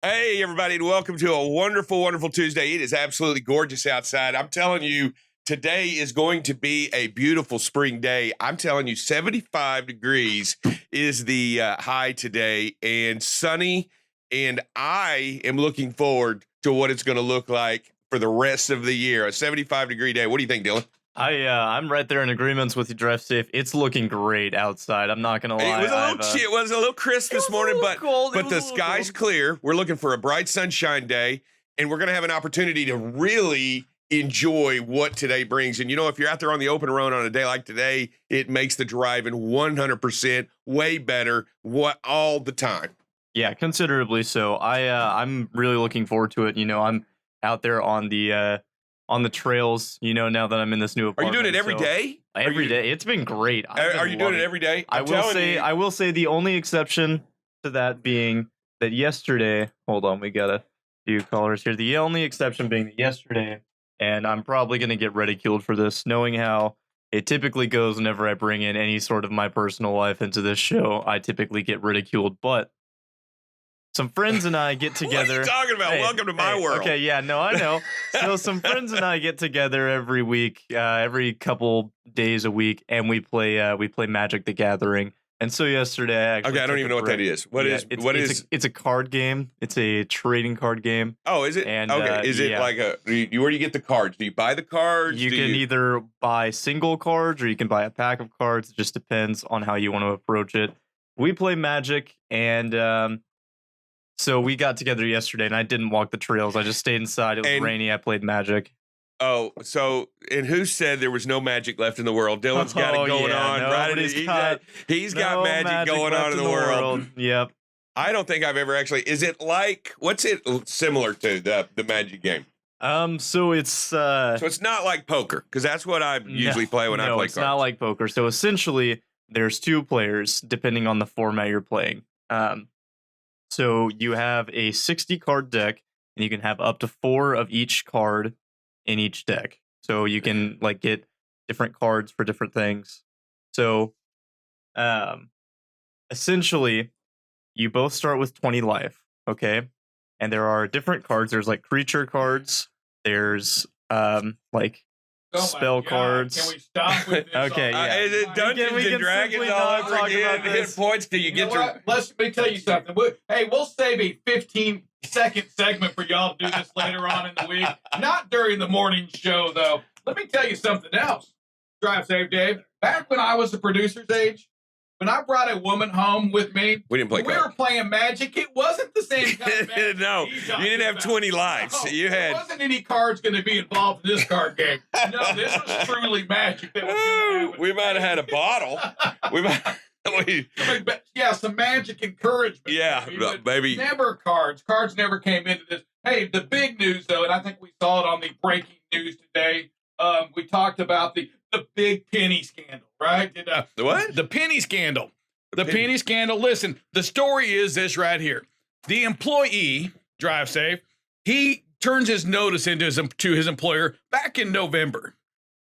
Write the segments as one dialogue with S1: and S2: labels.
S1: Hey, everybody, and welcome to a wonderful, wonderful Tuesday. It is absolutely gorgeous outside. I'm telling you, today is going to be a beautiful spring day. I'm telling you, 75 degrees is the high today and sunny. And I am looking forward to what it's going to look like for the rest of the year. A 75-degree day. What do you think, Dylan?
S2: I'm right there in agreements with you, Drive Safe. It's looking great outside. I'm not gonna lie.
S1: It was a little crisp this morning, but the sky's clear. We're looking for a bright sunshine day, and we're gonna have an opportunity to really enjoy what today brings. And you know, if you're out there on the open road on a day like today, it makes the driving 100% way better all the time.
S2: Yeah, considerably so. I'm really looking forward to it. You know, I'm out there on the trails, you know, now that I'm in this new apartment.
S1: Are you doing it every day?
S2: Every day. It's been great.
S1: Are you doing it every day?
S2: I will say the only exception to that being that yesterday, hold on, we got a few callers here. The only exception being that yesterday, and I'm probably going to get ridiculed for this, knowing how it typically goes whenever I bring in any sort of my personal life into this show, I typically get ridiculed, but some friends and I get together.
S1: What are you talking about? Welcome to my world.
S2: Okay, yeah, no, I know. So some friends and I get together every week, every couple days a week, and we play Magic: The Gathering. And so yesterday,
S1: I don't even know what that is.
S2: It's a card game. It's a trading card game.
S1: Oh, is it?
S2: And,
S1: is it like where do you get the cards? Do you buy the cards?
S2: You can either buy single cards or you can buy a pack of cards. It just depends on how you want to approach it. We play Magic, and so we got together yesterday, and I didn't walk the trails. I just stayed inside. It was rainy. I played Magic.
S1: Oh, and who said there was no magic left in the world? Dylan's got it going on. Right? He's got magic going on in the world.
S2: Yep.
S1: I don't think I've ever actually. Is it like, what's it similar to the Magic game?
S2: So it's
S1: not like poker, because that's what I usually play when I play cards.
S2: No, it's not like poker. So essentially, there's two players depending on the format you're playing. So you have a 60 card deck, and you can have up to 4 of each card in each deck. So you can get different cards for different things. So essentially, you both start with 20 life, okay? And there are different cards. There's creature cards. There's spell cards.
S3: Can we stop with this?
S2: Okay, yeah.
S1: Is it Dungeons and Dragons all over again? Hit points till you get your...
S3: Let me tell you something. We'll save a 15-second segment for y'all to do this later on in the week. Not during the morning show, though. Let me tell you something else. Drive Safe Dave. Back when I was the producer's age, when I brought a woman home with me,
S1: we didn't play cards.
S3: We were playing Magic. It wasn't the same kind of Magic.
S1: No, you didn't have 20 lives.
S3: No,
S1: there
S3: wasn't any cards going to be involved in this card game. No, this was truly Magic. That was
S1: we might have had a bottle.
S3: Some Magic encouragement.
S1: Yeah, maybe.
S3: Never cards. Cards never came into this. Hey, the big news, though, and I think we saw it on the breaking news today. We talked about the big penny scandal, right?
S1: The what?
S3: The penny scandal. The penny scandal. Listen, the story is this right here. The employee, Drive Safe, he turns his notice into to his employer back in November.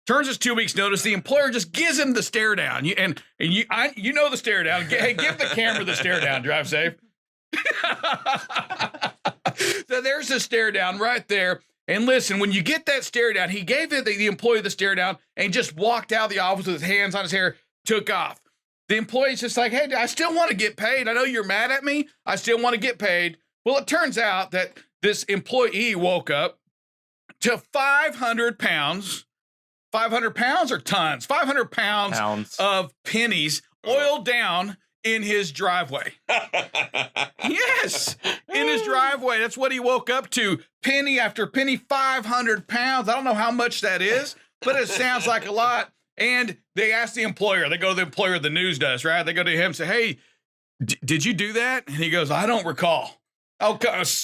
S3: Turns his 2 weeks notice. The employer just gives him the stare down. You know the stare down. Hey, give the camera the stare down, Drive Safe. So there's the stare down right there. And listen, when you get that stare down, he gave the employee the stare down and just walked out of the office with his hands on his hair, took off. The employee's just like, hey, I still want to get paid. I know you're mad at me. I still want to get paid. Well, it turns out that this employee woke up to 500 pounds. 500 pounds or tons? 500 pounds of pennies oiled down in his driveway. Yes, in his driveway. That's what he woke up to. Penny after penny, 500 pounds. I don't know how much that is, but it sounds like a lot. And they ask the employer. They go to the employer, the news does, right? They go to him and say, hey, did you do that? And he goes, I don't recall. Oh,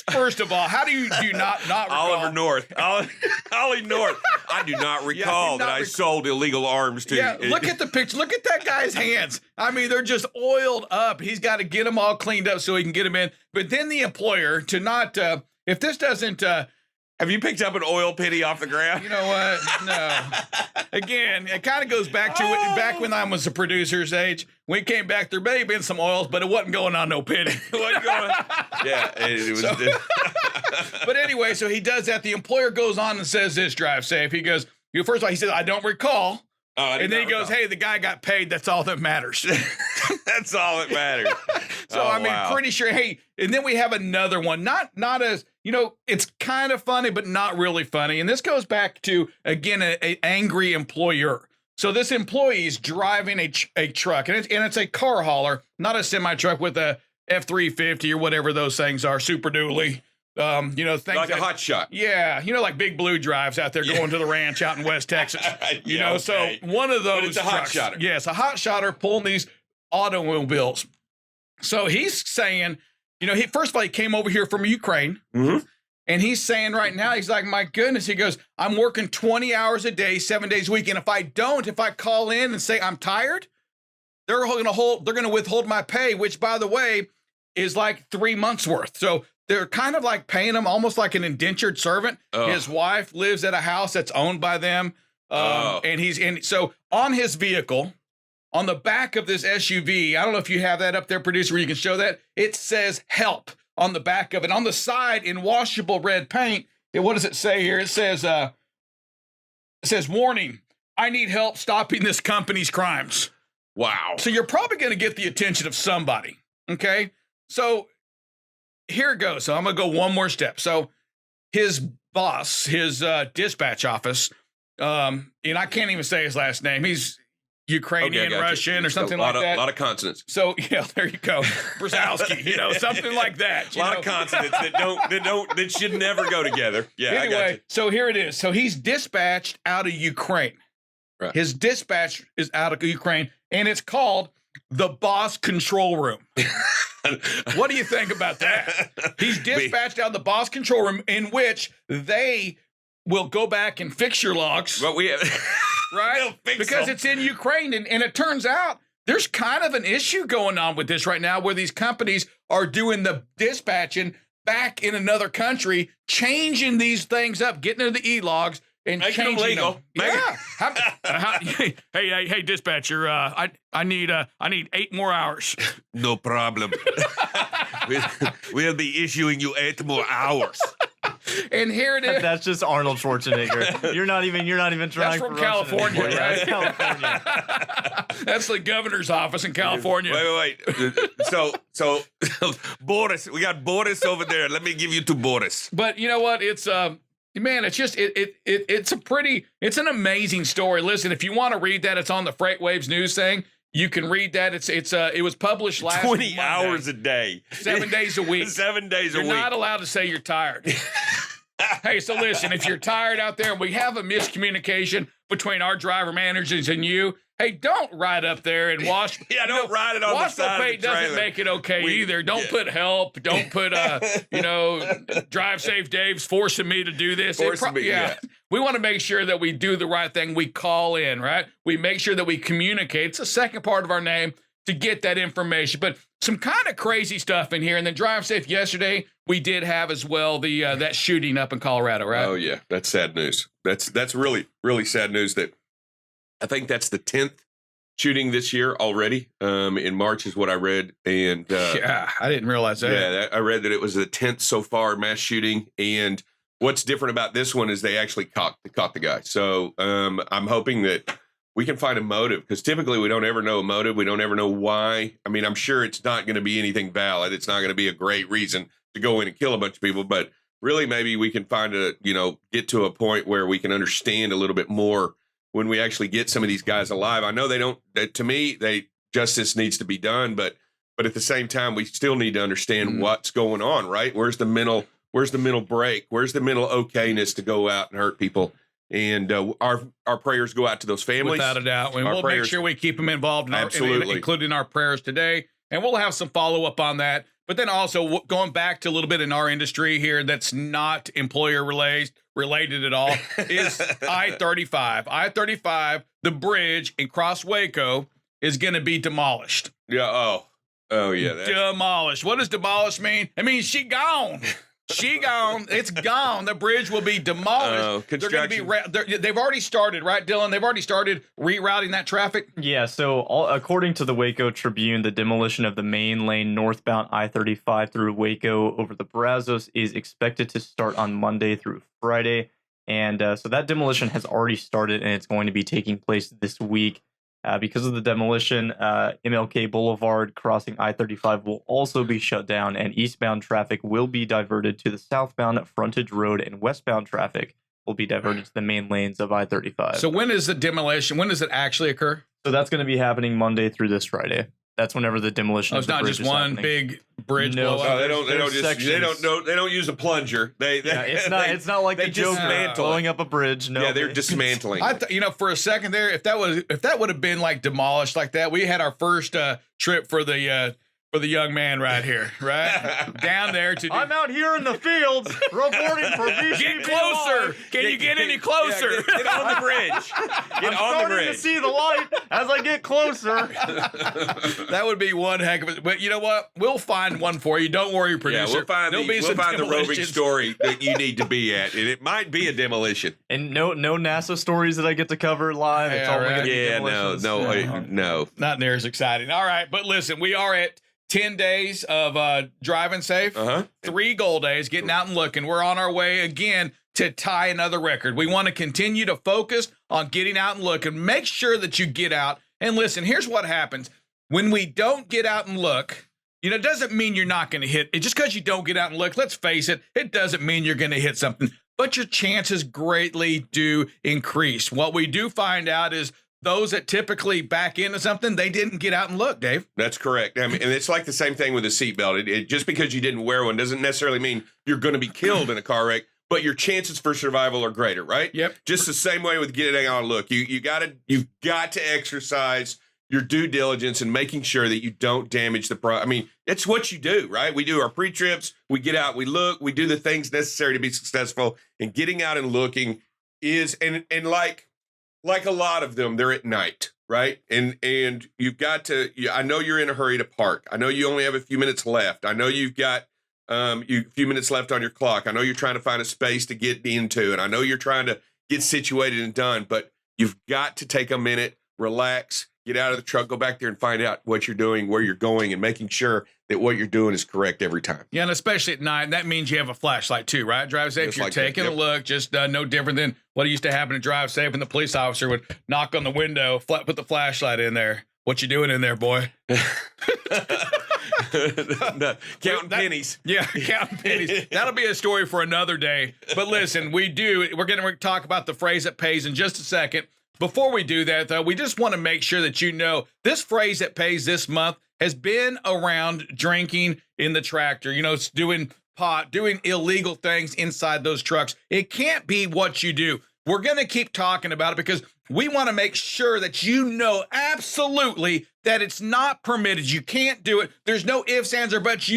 S3: first of all, how do you not recall?
S1: Oliver North. Ollie North. I do not recall that I sold illegal arms to.
S3: Yeah, look at the picture. Look at that guy's hands. I mean, they're just oiled up. He's got to get them all cleaned up so he can get them in. But then the employer, to not, if this doesn't
S1: Have you picked up an oil penny off the ground?
S3: You know what? No. Again, it kind of goes back to back when I was the producer's age. We came back, there may have been some oils, but it wasn't going on no penny. It wasn't going.
S1: Yeah, it was.
S3: But anyway, so he does that. The employer goes on and says this, drive safe. He goes, first of all, he says, I don't recall. And then he goes, hey, the guy got paid. That's all that matters.
S1: That's all that matters.
S3: So, I mean, pretty sure. Hey, and then we have another one. Not as, it's kind of funny, but not really funny. And this goes back to, again, an angry employer. So this employee is driving a truck, and it's a car hauler, not a semi-truck with a F-350 or whatever those things are, super dually. Things
S1: like a hot shot.
S3: Yeah, like Big Blue drives out there going to the ranch out in West Texas. So one of those.
S1: But it's a hot shotter.
S3: Yes, a hot shotter pulling these automobiles. So he's saying, first of all, he came over here from Ukraine.
S1: Mm-hmm.
S3: And he's saying right now, he's like, my goodness, he goes, I'm working 20 hours a day, 7 days a week. And if I call in and say I'm tired, they're going to withhold my pay, which, by the way, is like 3 months worth. So they're kind of like paying him almost like an indentured servant. Oh. His wife lives at a house that's owned by them. So on his vehicle, on the back of this SUV, I don't know if you have that up there, producer, where you can show that. It says help on the back of it. On the side in washable red paint, what does it say here? It says warning, I need help stopping this company's crimes.
S1: Wow.
S3: So you're probably going to get the attention of somebody. Okay. So here it goes. So I'm going to go one more step. So his boss, his dispatch office, and I can't even say his last name. He's Ukrainian, Russian, or something like that.
S1: A lot of consonants.
S3: So yeah, there you go, Brzezowski, something like that.
S1: A lot of consonants that should never go together. Yeah.
S3: Anyway, so here it is. So he's dispatched out of Ukraine.
S1: Right.
S3: His dispatch is out of Ukraine, and it's called the Boss Control Room. What do you think about that? He's dispatched out of the Boss Control Room, in which they will go back and fix your logs.
S1: But we have.
S3: Right? Because it's in Ukraine. And it turns out there's kind of an issue going on with this right now where these companies are doing the dispatching back in another country, changing these things up, getting into the e-logs and
S1: making
S3: changing
S1: them legal.
S3: them. Yeah. Hey, dispatcher, I need 8 more hours.
S1: No problem. We'll be issuing you 8 more hours.
S3: And here it is.
S2: That's just Arnold Schwarzenegger. You're not even trying.
S3: That's from California, right?
S2: That's California.
S3: That's the governor's office in California.
S1: Wait. So Boris, we got Boris over there. Let me give you to Boris.
S3: But you know what? It's man, it's just it's an amazing story. Listen, if you want to read that, it's on the Freight Waves news thing. You can read that. It was published last
S1: 20
S3: Monday.
S1: hours a day.
S3: 7 days a week.
S1: 7 days a week.
S3: You're not allowed to say you're tired. Hey, so listen, if you're tired out there, we have a miscommunication between our driver managers and you. Hey, don't ride up there and wash.
S1: Don't ride it on the side of the trailer.
S3: Doesn't make it okay either. Don't put help. Don't put, Drive Safe Dave's forcing me to do this. We want to make sure that we do the right thing. We call in, right? We make sure that we communicate. It's the second part of our name to get that information. But some kind of crazy stuff in here. And then Drive Safe yesterday, we did have as well the that shooting up in Colorado, right?
S1: Oh, yeah. That's sad news. That's really, really sad news that I think that's the 10th shooting this year already. In March is what I read. And
S3: yeah, I didn't realize that.
S1: Yeah, I read that it was the 10th so far mass shooting. And what's different about this one is they actually caught the guy. So I'm hoping that we can find a motive, because typically we don't ever know a motive. We don't ever know why. I mean, I'm sure it's not going to be anything valid. It's not going to be a great reason to go in and kill a bunch of people, but really maybe we can get to a point where we can understand a little bit more when we actually get some of these guys alive. I know to me, justice needs to be done, but at the same time, we still need to understand what's going on, right? Where's the mental break? Where's the mental okayness to go out and hurt people? And our prayers go out to those families.
S3: Without a doubt. And we'll make sure we keep them involved, including our prayers today. And we'll have some follow-up on that. But then also going back to a little bit in our industry here that's not employer related at all is I-35. I-35, the bridge in Cross Waco, is going to be demolished.
S1: Yeah. Oh yeah.
S3: Demolished. What does demolished mean? It means she gone. She gone. It's gone. The bridge will be demolished. They're going to be. They've already started, right, Dylan? They've already started rerouting that traffic.
S2: Yeah. So, according to the Waco Tribune, the demolition of the main lane northbound I-35 through Waco over the Brazos is expected to start on Monday through Friday, and so that demolition has already started, and it's going to be taking place this week. Because of the demolition, MLK Boulevard crossing I-35 will also be shut down, and eastbound traffic will be diverted to the southbound frontage road, and westbound traffic will be diverted to the main lanes of I-35.
S3: So when is the demolition? When does it actually occur?
S2: So that's going to be happening Monday through this Friday. That's whenever the demolition.
S3: Oh, it's not just one big bridge blow up.
S1: No, they don't use a plunger.
S2: It's not like the joke blowing up a bridge. No,
S1: they're dismantling.
S3: For a second there, if that would have been like demolished like that, we had our first trip for the young man right here, right down there to.
S2: I'm out here in the fields reporting for BCB.
S3: Get closer. Can you get any closer?
S1: Yeah, get on the bridge.
S2: I'm starting to see the light as I get closer.
S3: That would be one heck of it. But you know what? We'll find one for you. Don't worry, producer.
S1: Yeah, we'll find the roving story that you need to be at, and it might be a demolition.
S2: And no NASA stories that I get to cover live. It's all going to be demolitions.
S1: No,
S3: not near as exciting. All right, but listen, we are at 10 days of driving safe, 3 goal days, getting out and looking. We're on our way again to tie another record. We want to continue to focus on getting out and looking. Make sure that you get out. And listen, here's what happens. When we don't get out and look, it doesn't mean you're not going to hit. Just because you don't get out and look, let's face it, it doesn't mean you're going to hit something. But your chances greatly do increase. What we do find out is those that typically back into something, they didn't get out and look, Dave.
S1: That's correct. I mean, and it's like the same thing with a seatbelt. It just because you didn't wear one doesn't necessarily mean you're going to be killed in a car wreck, but your chances for survival are greater, right?
S3: Yep.
S1: Just the same way with getting out and look. You've got to exercise your due diligence and making sure that you don't damage the I mean, it's what you do, right? We do our pre-trips, we get out, we look, we do the things necessary to be successful, and getting out and looking is and like a lot of them, they're at night, right? And you've got to, I know you're in a hurry to park. I know you only have a few minutes left. I know you've got a few minutes left on your clock. I know you're trying to find a space to get into, and I know you're trying to get situated and done, but you've got to take a minute, relax, get out of the truck, go back there and find out what you're doing, where you're going, and making sure that what you're doing is correct every time.
S3: Yeah, and especially at night, that means you have a flashlight too, right? Drive safe, just you're like taking a look, just no different than what used to happen to drive safe when the police officer would knock on the window, put the flashlight in there. What you doing in there, boy?
S1: Counting pennies.
S3: Yeah, counting pennies. That'll be a story for another day. But listen, we're going to talk about the phrase that pays in just a second. Before we do that, though, we just want to make sure that you know this phrase that pays this month has been around drinking in the tractor. It's doing pot, doing illegal things inside those trucks. It can't be what you do. We're going to keep talking about it because we want to make sure that you know absolutely that it's not permitted. You can't do it. There's no ifs, ands, or buts.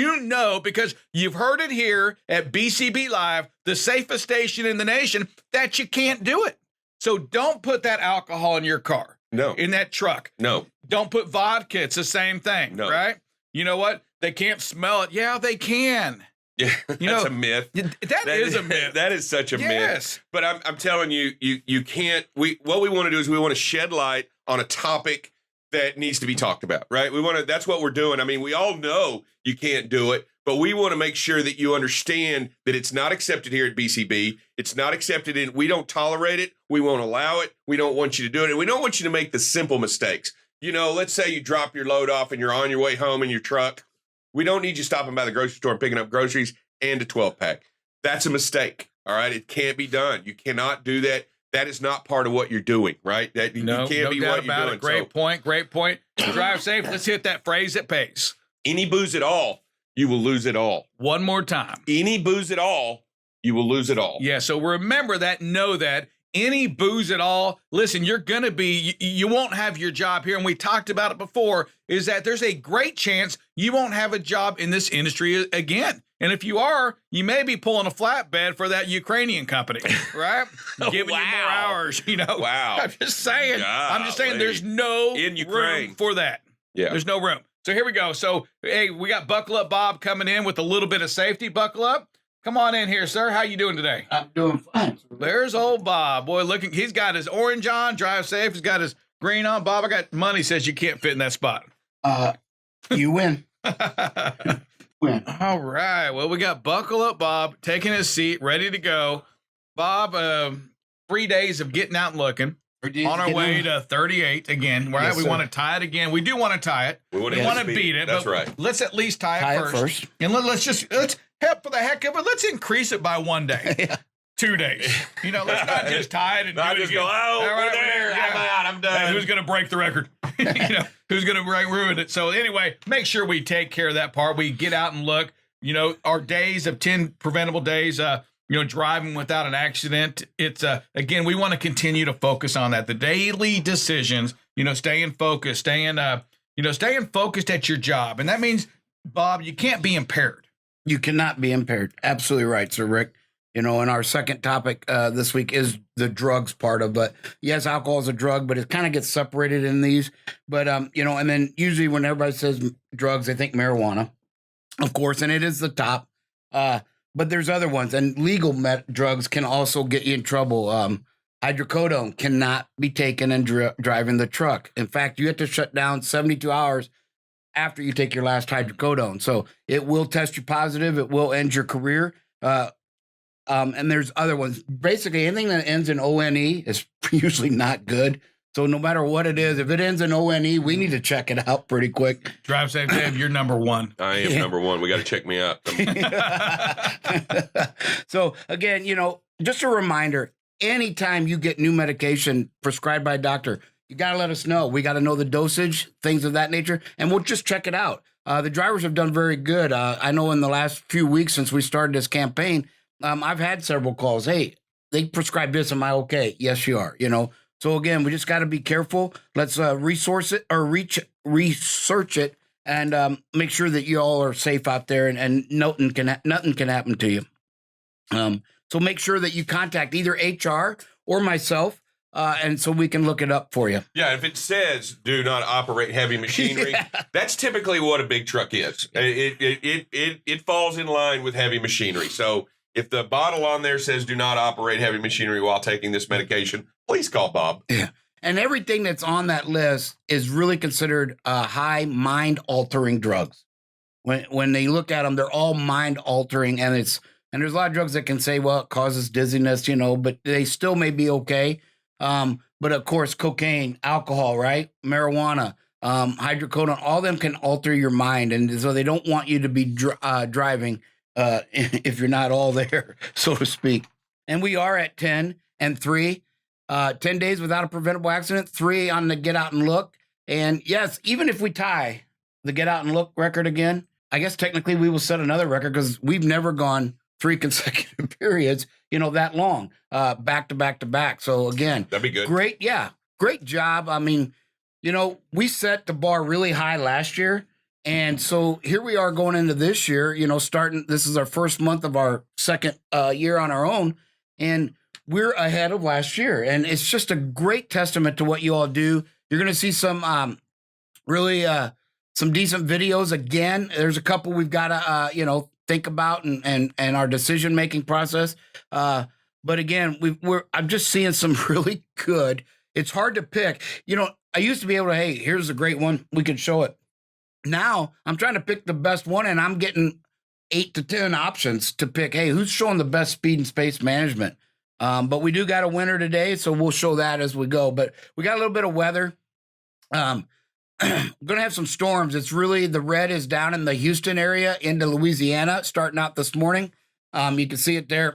S3: Because you've heard it here at BCB Live, the safest station in the nation, that you can't do it. So don't put that alcohol in your car.
S1: No.
S3: In that truck.
S1: No.
S3: Don't put vodka. It's the same thing. No. Right? You know what? They can't smell it. Yeah, they can.
S1: Yeah, that's a myth.
S3: That is a myth.
S1: That is such a myth. But I'm telling you, you can't. What we want to do is we want to shed light on a topic that needs to be talked about, right? That's what we're doing. I mean, we all know you can't do it, but we want to make sure that you understand that it's not accepted here at BCB. It's not accepted we don't tolerate it. We won't allow it. We don't want you to do it. And we don't want you to make the simple mistakes. Let's say you drop your load off and you're on your way home in your truck. We don't need you stopping by the grocery store and picking up groceries and a 12-pack. That's a mistake, all right? It can't be done. You cannot do that. That is not part of what you're doing, right? You can't be what you're doing.
S3: Great point. Drive safe. Let's hit that phrase that pays.
S1: Any booze at all, you will lose it all.
S3: One more time.
S1: Any booze at all, you will lose it all.
S3: Yeah, so remember that, know that. Any booze at all, listen, you won't have your job here. And we talked about it before, is that there's a great chance you won't have a job in this industry again. And if you are, you may be pulling a flatbed for that Ukrainian company, right? Giving you more hours,
S1: Wow.
S3: I'm just saying, there's no room for that.
S1: Yeah.
S3: There's no room. So here we go. So, hey, we got Buckle Up Bob coming in with a little bit of safety. Buckle up. Come on in here, sir. How you doing today?
S4: I'm doing fine.
S3: There's old Bob. Boy, looking, he's got his orange on, drive safe. He's got his green on. Bob, I got money says you can't fit in that spot.
S4: You win. Win.
S3: All right. Well, we got Buckle Up Bob taking his seat, ready to go. Bob, 3 days of getting out and looking. On our way to 38 again, right?
S4: Yes,
S3: we
S4: sir.
S3: want to tie it again. We do want to tie it.
S1: We
S3: want
S1: wanna
S3: to beat it.
S1: That's
S3: but
S1: right.
S3: Let's at least tie
S4: Tie
S3: it
S4: it
S3: first.
S4: first.
S3: And let's help for the heck of it. Let's increase it by 1 day.
S4: Yeah.
S3: 2 days. You know, let's not just tie it and
S1: Not
S3: do it
S1: just
S3: again.
S1: go, oh,
S3: All right,
S1: we're there.
S3: yeah.
S1: I'm out. I'm done.
S3: Hey, who's going to break the record? You know, who's going to ruin it? So anyway, make sure we take care of that part. We get out and look. You know, our days of 10 preventable days, driving without an accident. It's again, we want to continue to focus on that. The daily decisions, staying focused, staying focused at your job. And that means, Bob, you can't be impaired.
S4: You cannot be impaired. Absolutely right, Sir Rick. And our second topic this week is the drugs part of it. Yes, alcohol is a drug, but it kind of gets separated in these. But, and then usually when everybody says drugs, they think marijuana, of course, and it is the top. But there's other ones, and legal drugs can also get you in trouble. Hydrocodone cannot be taken and driving the truck. In fact, you have to shut down 72 hours after you take your last hydrocodone. So it will test you positive. It will end your career. And there's other ones. Basically, anything that ends in ONE is usually not good. So no matter what it is, if it ends in ONE, we need to check it out pretty quick.
S3: Drive safe, Dave. You're number one.
S1: I am number one. We got to check me out.
S4: So again, just a reminder, anytime you get new medication prescribed by a doctor, you got to let us know. We got to know the dosage, things of that nature, and we'll just check it out. The drivers have done very good. I know in the last few weeks since we started this campaign, I've had several calls. Hey, they prescribed this. Am I okay? Yes, you are, So again, we just got to be careful. Let's research it and make sure that you all are safe out there and nothing can happen to you. So make sure that you contact either HR or myself, and so we can look it up for you.
S1: Yeah, if it says do not operate heavy machinery, that's typically what a big truck is. It falls in line with heavy machinery. So if the bottle on there says do not operate heavy machinery while taking this medication, please call Bob.
S4: Yeah. And everything that's on that list is really considered high mind-altering drugs. When they look at them, they're all mind-altering, and there's a lot of drugs that can say, well, it causes dizziness, but they still may be okay. But of course, cocaine, alcohol, right? Marijuana, hydrocodone, all of them can alter your mind, and so they don't want you to be driving if you're not all there, so to speak. And we are at 10 and 3. 10 days without a preventable accident, 3 on the get out and look. And yes, even if we tie the get out and look record again, I guess technically we will set another record because we've never gone 3 consecutive periods, that long, back to back to back. So again,
S1: That'd be good.
S4: Great job. I mean, we set the bar really high last year. And so here we are going into this year, this is our first month of our second year on our own. And we're ahead of last year, and it's just a great testament to what you all do. You're going to see some really some decent videos. Again, there's a couple we've got to think about and our decision making process. But again, I'm just seeing some really good. It's hard to pick. I used to be able to, hey, here's a great one, we can show it. Now I'm trying to pick the best one, and I'm getting 8 to 10 options to pick. Hey, who's showing the best speed and space management? But we do got a winner today, so we'll show that as we go. But we got a little bit of weather. Going to have some storms. It's really, the red is down in the Houston area into Louisiana, starting out this morning. You can see it there.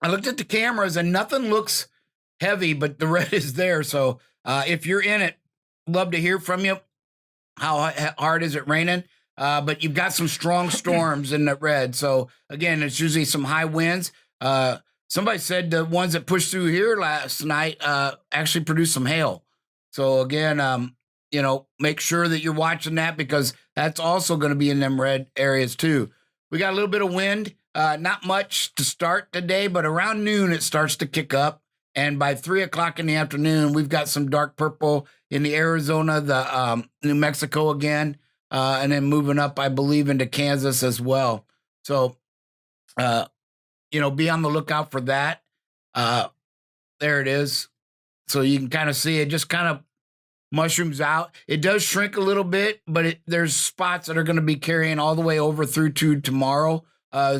S4: I looked at the cameras, and nothing looks heavy, but the red is there. So if you're in it, love to hear from you. How hard is it raining? But you've got some strong storms in the red. So again, it's usually some high winds. Somebody said the ones that pushed through here last night actually produced some hail. So again, make sure that you're watching that because that's also going to be in them red areas too. We got a little bit of wind, not much to start today, but around noon it starts to kick up. And by 3 o'clock in the afternoon, we've got some dark purple in the Arizona, the New Mexico again, and then moving up, I believe, into Kansas as well. So Be on the lookout for that. There it is. So you can kind of see it just kind of mushrooms out. It does shrink a little bit, but there's spots that are going to be carrying all the way over through to tomorrow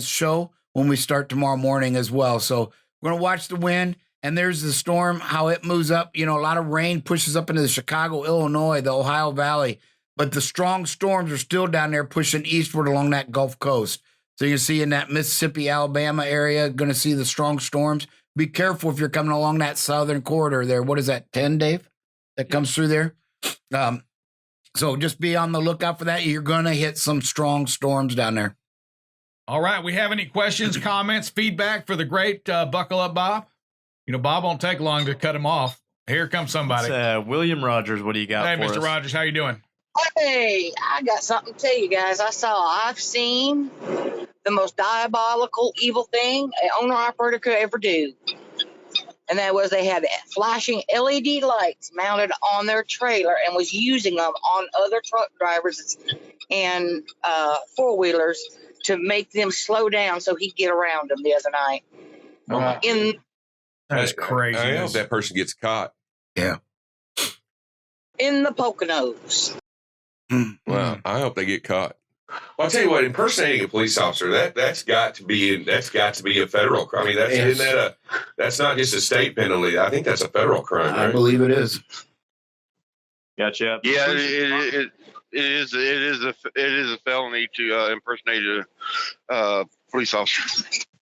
S4: show when we start tomorrow morning as well. So we're going to watch the wind, and there's the storm, how it moves up. A lot of rain pushes up into the Chicago, Illinois, the Ohio Valley, but the strong storms are still down there pushing eastward along that Gulf Coast. So you can see in that Mississippi, Alabama area, going to see the strong storms. Be careful if you're coming along that southern corridor there. What is that, 10, Dave, that comes through there? So just be on the lookout for that. You're going to hit some strong storms down there.
S3: All right. We have any questions, comments, feedback for the great Buckle Up Bob? Bob won't take long to cut him off. Here comes somebody.
S2: William Rogers, what do you got
S3: Hey,
S2: for
S3: Mr.
S2: us?
S3: Rogers, how you doing?
S5: Hey, I got something to tell you guys. I've seen the most diabolical, evil thing an owner-operator could ever do. And that was they had flashing LED lights mounted on their trailer and was using them on other truck drivers and four-wheelers to make them slow down so he'd get around them the other night.
S3: Wow. That's crazy.
S1: I hope that person gets caught.
S4: Yeah.
S5: In the Poconos.
S1: Well, I hope they get caught. Well, I'll tell you what, impersonating a police officer, that's got to be a federal crime. I mean, that's not just a state penalty. I think that's a federal crime, right?
S4: I believe it is.
S2: Gotcha.
S6: Yeah, it is a felony to impersonate a police officer.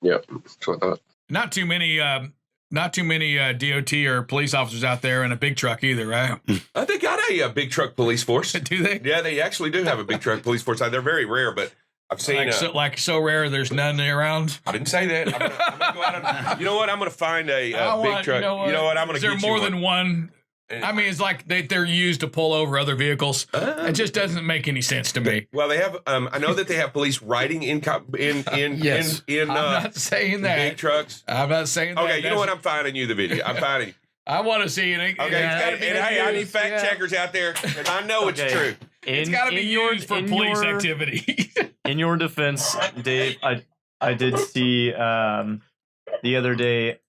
S1: Yep, that's what I thought.
S3: Not too many DOT or police officers out there in a big truck either, right?
S1: They got a big truck police force.
S3: Do they?
S1: Yeah, they actually do have a big truck police force. They're very rare, but I've seen
S3: so rare. There's none around.
S1: I didn't say that. I'm gonna go out and, you know what? I'm going to find a big truck. You know what? I'm going to.
S3: Is there more than one? I mean, it's like they're used to pull over other vehicles. It just doesn't make any sense to me.
S1: Well, they have. I know that they have police riding in
S4: Yes.
S3: I'm not saying that.
S1: big trucks.
S3: I'm not saying that.
S1: Okay, you know what? I'm finding you the video. I'm finding you.
S3: I want to see it.
S1: Okay, it's gotta be hey, I need fact checkers out there. I know it's true.
S3: It's got to be used for police activity.
S2: In your defense, Dave, I did see the other day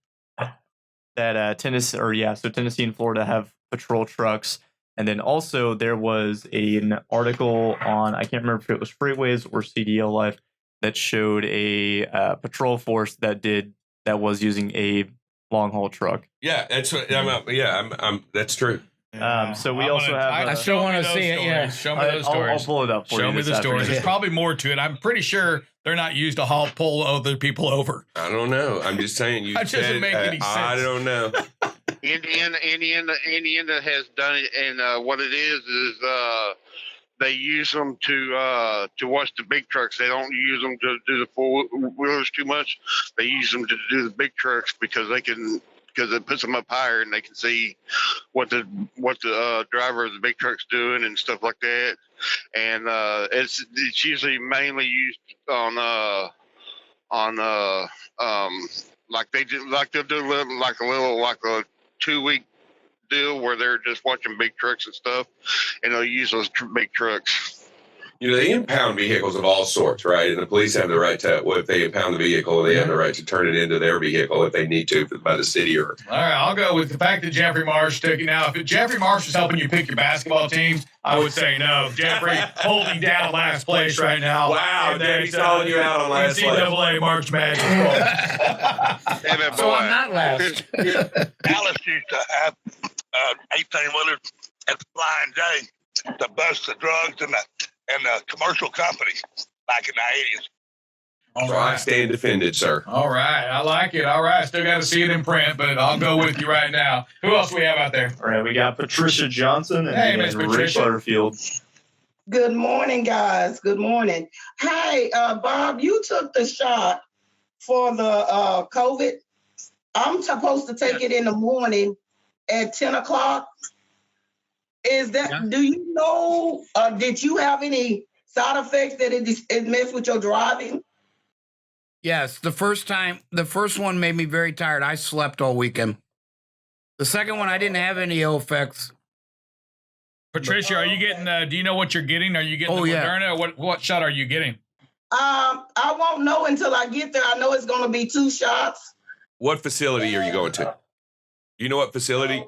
S2: that Tennessee and Florida have patrol trucks, and then also there was an article on, I can't remember if it was Freightways or CDL Life, that showed a patrol force that was using a long haul truck.
S1: Yeah, that's what. That's true.
S2: So we also have.
S4: I still want to see it. Yeah,
S3: show me those stories.
S2: I'll pull it up for you.
S3: Show me the stories. There's probably more to it. I'm pretty sure they're not used to pull other people over.
S1: I don't know. I'm just saying.
S3: That doesn't make any sense.
S1: I don't know.
S6: Indiana has done it, and what it is they use them to watch the big trucks. They don't use them to do the four wheelers too much. They use them to do the big trucks because it puts them up higher and they can see what the driver of the big truck's doing and stuff like that. And it's usually mainly used on they'll do a 2-week deal where they're just watching big trucks and stuff, and they'll use those big trucks.
S1: They impound vehicles of all sorts, right? And the police have the right to, if they impound the vehicle, they have the right to turn it into their vehicle if they need to by the city or.
S3: All right, I'll go with the fact that Jeffrey Marsh took it. Now, if Jeffrey Marsh was helping you pick your basketball teams, I would say no. Jeffrey holding down last place right now.
S1: Wow, Daddy's calling you out on last place.
S3: NCAA March Madness.
S4: So I'm not last.
S7: Dallas used to have 18-wheelers at the Flying J to bust the drugs and the commercial companies back in the 80s.
S1: All right. I stand defended, sir.
S3: All right. I like it. All right. Still got to see it in print, but I'll go with you right now. Who else we have out there?
S2: All right. We got Patricia Johnson and
S3: Miss
S2: Rick
S3: Patricia.
S2: Butterfield.
S8: Good morning, guys. Good morning. Hey, Bob, you took the shot for the COVID. I'm supposed to take it in the morning at 10 o'clock. Is that, do you know, did you have any side effects that it messed with your driving?
S4: Yes, the first one made me very tired. I slept all weekend. The second one, I didn't have any ill effects.
S3: Patricia, are you getting, do you know what you're getting? Are you getting the Moderna or what shot are you getting?
S8: I won't know until I get there. I know it's going to be 2 shots.
S1: What facility are you going to? You know what facility?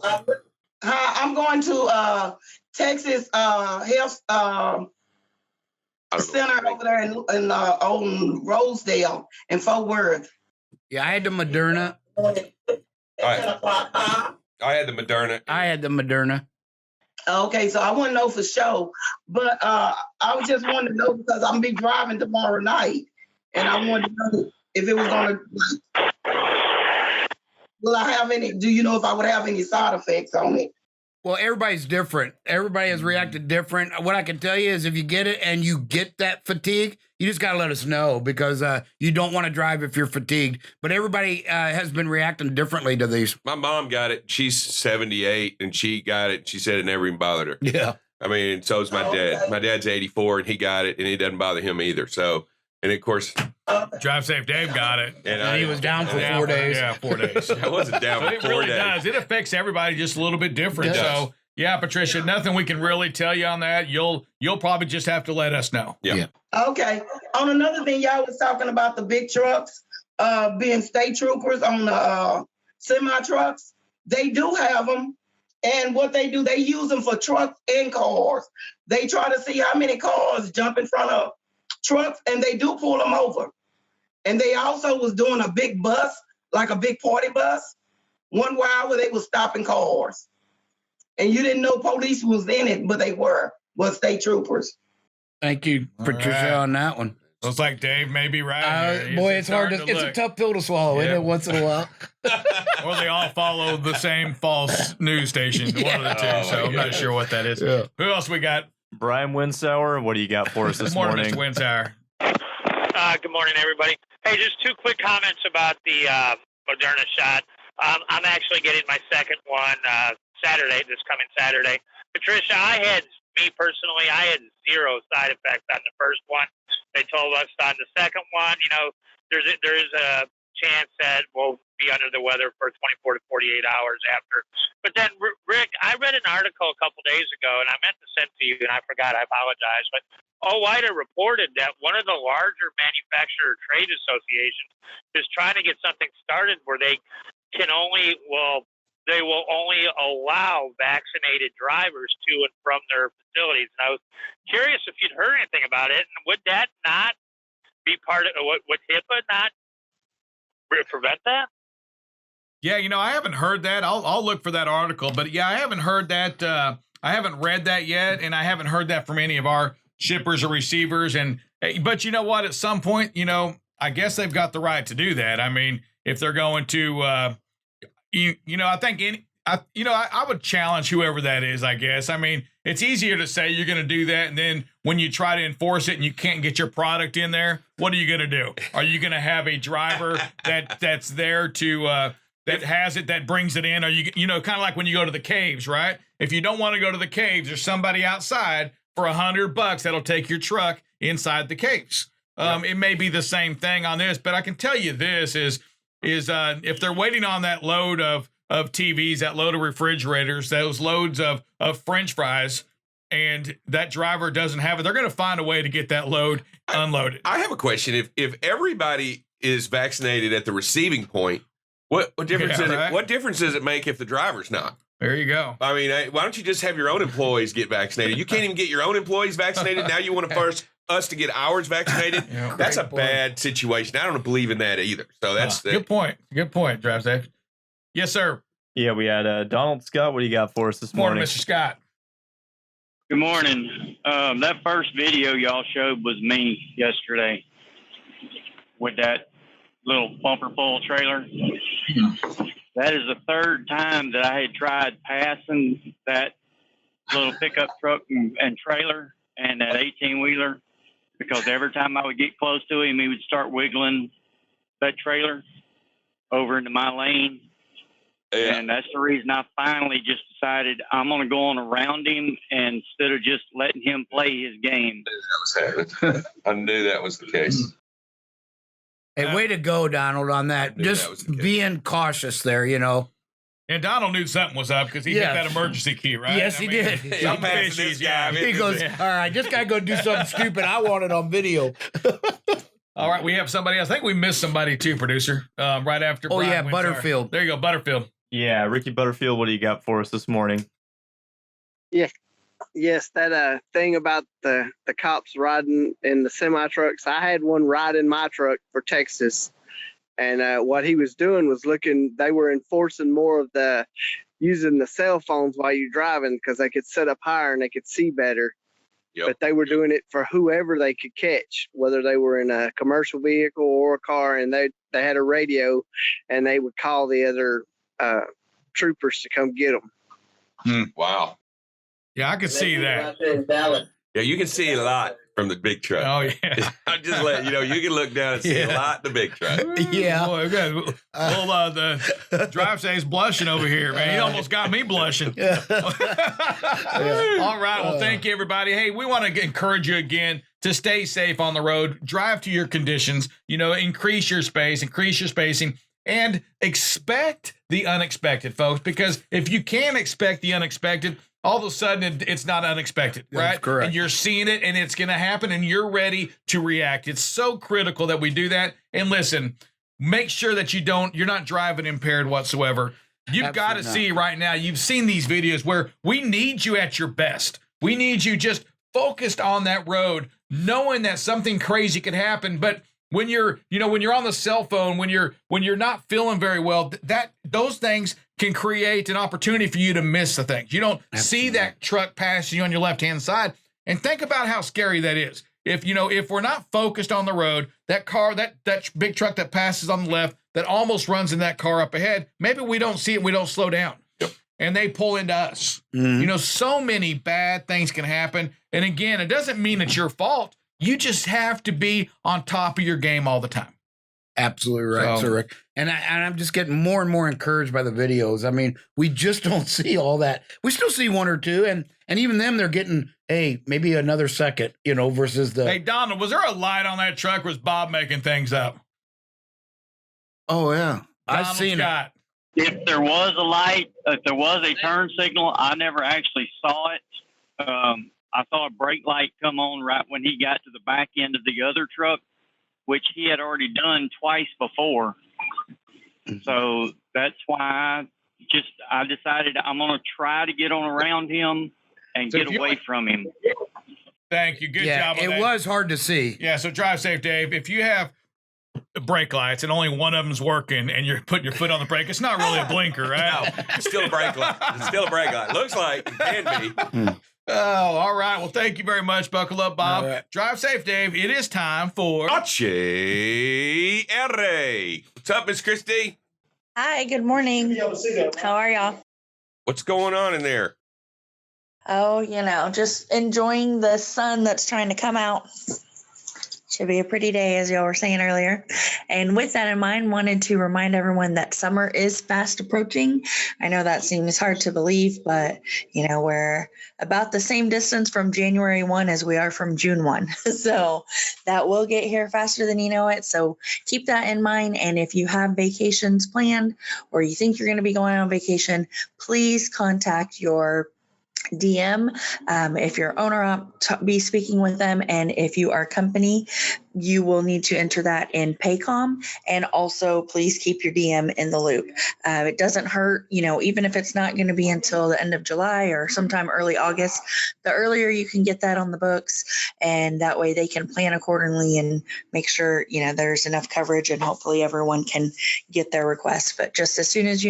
S8: I'm going to Texas Health Center over there in on Rosedale in Fort Worth.
S4: Yeah, I had the Moderna.
S1: I had the Moderna.
S8: Okay, so I wouldn't know for sure, but I was just wanting to know because I'm gonna be driving tomorrow night, and I wanted to know if it was gonna. Will I have any? Do you know if I would have any side effects on it?
S4: Well, everybody's different. Everybody has reacted different. What I can tell you is if you get it and you get that fatigue, you just got to let us know because you don't want to drive if you're fatigued. But everybody has been reacting differently to these.
S1: My mom got it. She's 78, and she got it. She said it never even bothered her.
S4: Yeah.
S1: I mean, and so is my dad. My dad's 84, and he got it, and it doesn't bother him either. So, and of course,
S3: Drive Safe Dave got it.
S4: And he was down for 4 days.
S3: Yeah, 4 days.
S1: I wasn't down for
S3: It
S1: 4
S3: really
S1: days.
S3: does. It affects everybody just a little bit different.
S1: It does.
S3: So, yeah, Patricia, nothing we can really tell you on that. You'll probably just have to let us know.
S1: Yeah.
S8: Okay. On another thing, y'all was talking about the big trucks being state troopers on the semi trucks. They do have them. And what they do, they use them for trucks and cars. They try to see how many cars jump in front of trucks, and they do pull them over. And they also was doing a big bus, like a big party bus, one while where they was stopping cars. And you didn't know police was in it, but they was state troopers.
S4: Thank you, Patricia, on that one.
S3: Looks like Dave may be right.
S4: Boy, it's hard to, it's a tough pill to swallow, isn't it, once in a while?
S3: Or they all follow the same false news station, one of the two. So I'm not sure what that is.
S4: Yeah.
S3: Who else we got?
S2: Brian Winsauer, what do you got for us this morning?
S3: Mr. Winsauer.
S9: Good morning, everybody. Hey, just 2 quick comments about the Moderna shot. I'm actually getting my second one this coming Saturday. Patricia, me personally, I had 0 side effects on the first one. They told us on the second one, there is a chance that we'll be under the weather for 24 to 48 hours after. But then, Rick, I read an article a couple days ago, and I meant to send to you, and I forgot. I apologize. But OOIDA reported that one of the larger manufacturer trade associations is trying to get something started where they will only allow vaccinated drivers to and from their facilities. And I was curious if you'd heard anything about it, and would that not be part of would HIPAA not prevent that?
S3: Yeah, I haven't heard that. I'll look for that article, but yeah, I haven't heard that. I haven't read that yet, and I haven't heard that from any of our shippers or receivers. But you know what? At some point, I guess they've got the right to do that. I mean, if they're going to, I think I would challenge whoever that is. I guess. I mean, it's easier to say you're going to do that, and then when you try to enforce it and you can't get your product in there, what are you going to do? Are you going to have a driver that's there to that has it, that brings it in? Are you kind of like when you go to the caves, right? If you don't want to go to the caves, there's somebody outside for $100 that'll take your truck inside the caves. It may be the same thing on this, but I can tell you this is if they're waiting on that load of TVs, that load of refrigerators, those loads of French fries, and that driver doesn't have it, they're going to find a way to get that load unloaded.
S1: I have a question. If everybody is vaccinated at the receiving point, what difference what difference does it make if the driver's not?
S3: There you go.
S1: I mean, why don't you just have your own employees get vaccinated? You can't even get your own employees vaccinated. Now you want to force us to get ours vaccinated?
S3: Yeah.
S1: That's a bad situation. I don't believe in that either. So that's
S3: good point. Good point, Drive Safe. Yes, sir.
S2: Yeah, we had Donald Scott. What do you got for us this morning?
S3: Mr. Scott.
S10: Good morning. That first video y'all showed was me yesterday with that little bumper pull trailer. That is the third time that I had tried passing that little pickup truck and trailer and that 18-wheeler, because every time I would get close to him, he would start wiggling that trailer over into my lane. Yeah. And that's the reason I finally just decided I'm going to go on around him instead of just letting him play his game.
S1: I knew that was the case.
S4: Hey, way to go, Donald, on that. Just being cautious there,
S3: Yeah, And Donald knew something was up because he
S4: Yeah.
S3: hit that emergency key, right?
S4: Yes, he did.
S1: I'm passing this guy.
S4: He goes, all right, this guy go do something stupid. I want it on video.
S3: All right, we have somebody else. I think we missed somebody too, producer. Right after.
S4: Oh,
S3: Brian
S4: yeah,
S3: Winstar.
S4: Butterfield.
S3: There you go, Butterfield.
S2: Yeah, Ricky Butterfield, what do you got for us this morning?
S11: Yes, that thing about the cops riding in the semi trucks. I had one ride in my truck for Texas, and what he was doing was they were enforcing more of the using the cell phones while you're driving because they could sit up higher and they could see better.
S1: Yep.
S11: But they were doing it for whoever they could catch, whether they were in a commercial vehicle or a car, and they had a radio, and they would call the other troopers to come get them.
S1: Wow.
S3: Yeah, I could see that.
S1: Yeah, you can see a lot from the big truck.
S3: Oh yeah.
S1: I'm just letting you know, you can look down and see a lot in the big truck.
S4: Yeah.
S3: Boy, good. Well, the drive say's blushing over here, man. He almost got me blushing. All right. Well, thank you, everybody. Hey, we want to encourage you again to stay safe on the road. Drive to your conditions. Increase your space, increase your spacing, and expect the unexpected, folks. Because if you can't expect the unexpected, all of a sudden it's not unexpected, right?
S4: That's correct.
S3: And you're seeing it, and it's going to happen, and you're ready to react. It's so critical that we do that. And listen, make sure that you're not driving impaired whatsoever. You've got to see right now. You've seen these videos where we need you at your best. We need you just focused on that road, knowing that something crazy could happen. But when you're on the cell phone, when you're not feeling very well, those things can create an opportunity for you to miss the things. You don't see that truck passing you on your left-hand side. And think about how scary that is. If we're not focused on the road, that car, that big truck that passes on the left, that almost runs in that car up ahead, maybe we don't see it, we don't slow down.
S1: Yep.
S3: And they pull into us. Mm-hmm. So many bad things can happen. And again, it doesn't mean it's your fault. You just have to be on top of your game all the time.
S4: Absolutely right, Sir Rick. And I'm just getting more and more encouraged by the videos. I mean, we just don't see all that. We still see one or two, and even them, they're getting, maybe another second, versus the.
S3: Hey, Donald, was there a light on that truck, or was Bob making things up?
S4: Oh, yeah. I've seen it.
S10: If there was a light, if there was a turn signal, I never actually saw it. I saw a brake light come on right when he got to the back end of the other truck, which he had already done twice before. So that's why I decided I'm going to try to get on around him and get away from him.
S3: Thank you. Good job on that.
S4: It was hard to see.
S3: Yeah, so drive safe, Dave. If you have brake lights and only one of them's working and you're putting your foot on the brake, it's not really a blinker, right?
S1: No, it's still a brake light. It's still a brake light. Looks like it can be.
S3: Oh, all right. Well, thank you very much. Buckle up, Bob. Right. Drive safe, Dave. It is time for
S1: H-R. What's up, Miss Christy?
S12: Hi, good morning. How are y'all?
S1: What's going on in there?
S12: Oh, just enjoying the sun that's trying to come out. Should be a pretty day, as y'all were saying earlier. And with that in mind, wanted to remind everyone that summer is fast approaching. I know that seems hard to believe, but, we're about the same distance from January 1 as we are from June 1. So that will get here faster than you know it. So keep that in mind. And if you have vacations planned or you think you're going to be going on vacation, please contact your DM if you're owner op, be speaking with them, and if you are company, you will need to enter that in Paycom. And also, please keep your DM in the loop. It doesn't hurt, even if it's not going to be until the end of July or sometime early August. The earlier you can get that on the books, and that way they can plan accordingly and make sure there's enough coverage, and hopefully everyone can get their requests. But just as soon as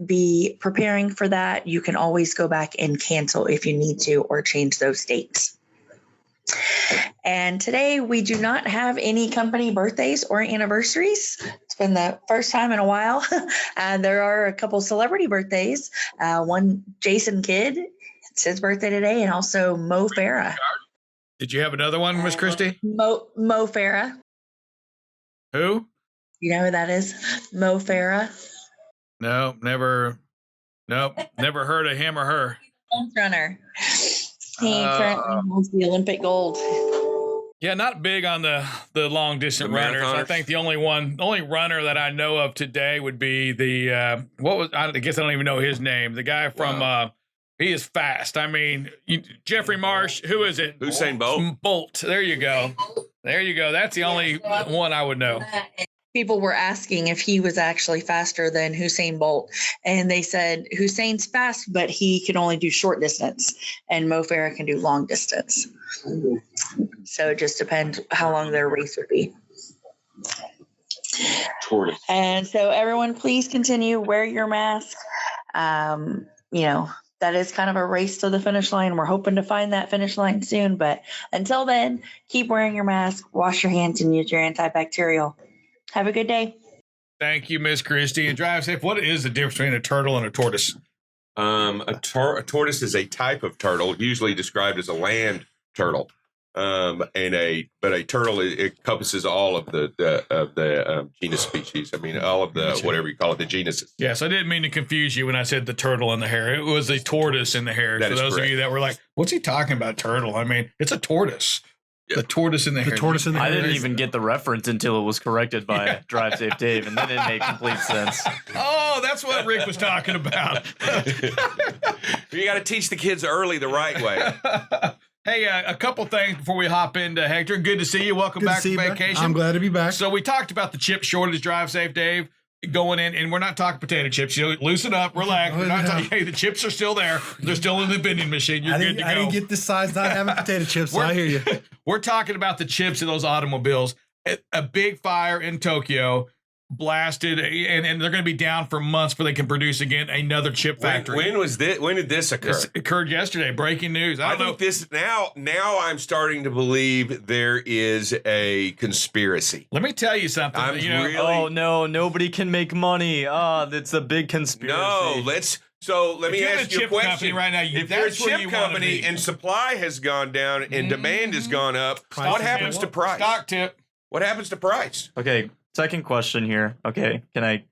S12: be preparing for that. You can always go back and cancel if you need to or change those dates. And today we do not have any company birthdays or anniversaries. It's been the first time in a while. There are a couple celebrity birthdays. One, Jason Kidd, it's his birthday today, and also Mo Farah.
S3: Did you have another one, Miss Christie?
S12: Mo Farah.
S3: Who?
S12: You know who that is? Mo Farah.
S3: No, never heard of him or her.
S12: Runner. He currently holds the Olympic gold.
S3: Yeah, not big on the long distance
S1: The
S3: runners. I
S1: marathoners?
S3: think the only runner that I know of today would be the I guess I don't even know his name. The guy from he is fast. I mean, Jeffrey Marsh. Who is it?
S1: Usain Bolt.
S3: Bolt. There you go. There you go. That's the only one I would know.
S12: People were asking if he was actually faster than Usain Bolt, and they said Hussein's fast, but he can only do short distance, and Mo Farah can do long distance. So it just depends how long their race would be.
S1: Tortoise.
S12: And so everyone, please continue, wear your mask. That is kind of a race to the finish line. We're hoping to find that finish line soon, but until then, keep wearing your mask, wash your hands, and use your antibacterial. Have a good day.
S3: Thank you, Miss Christie. And drive safe. What is the difference between a turtle and a tortoise?
S1: A tortoise is a type of turtle, usually described as a land turtle. But a turtle encompasses all of the genus species. I mean, all of the whatever you call it, the genuses.
S3: Yes, I didn't mean to confuse you when I said the turtle and the hare. It was the tortoise and the hare.
S1: That
S3: For
S1: is
S3: those
S1: correct.
S3: of you that were like, "What's he talking about, turtle?" I mean, it's a tortoise.
S1: Yeah.
S3: The tortoise and the hare.
S13: tortoise and the
S2: I
S13: hare.
S2: didn't even get the reference until it was corrected by Drive Safe Dave, and then it made complete sense.
S3: Oh, that's what Rick was talking about.
S1: You got to teach the kids early the right way.
S3: Hey, a couple things before we hop into Hector. Good to see you. Welcome
S13: Good to
S3: back
S13: see
S3: from
S13: you, man.
S3: vacation.
S13: I'm glad to be back.
S3: So we talked about the chip shortage. Drive safe, Dave. Going in, and we're not talking potato chips. You know, loosen up, relax. We're not talking, hey, the chips are still there. They're still in the vending machine. You're good to go.
S13: I didn't get this size not having potato chips, so I hear you.
S3: We're talking about the chips in those automobiles. A big fire in Tokyo blasted, and they're going to be down for months before they can produce again another chip factory.
S1: When was this? When did this occur?
S3: This occurred yesterday. Breaking news. I
S1: I
S3: don't know.
S1: think this now I'm starting to believe there is a conspiracy.
S3: Let me tell you something.
S1: I'm really
S2: Oh no, nobody can make money. that's a big conspiracy.
S1: no. Let me
S3: If you're
S1: ask
S3: the
S1: you a
S3: chip
S1: question.
S3: company right now,
S1: if you're a
S3: that's where
S1: chip
S3: you wanna
S1: company
S3: be.
S1: and supply has gone down and demand has gone up,
S13: Price
S1: what
S13: is
S1: happens
S13: going
S1: to
S13: up.
S1: price?
S3: Stock tip.
S1: What happens to price?
S2: Okay, second question here. Okay, can I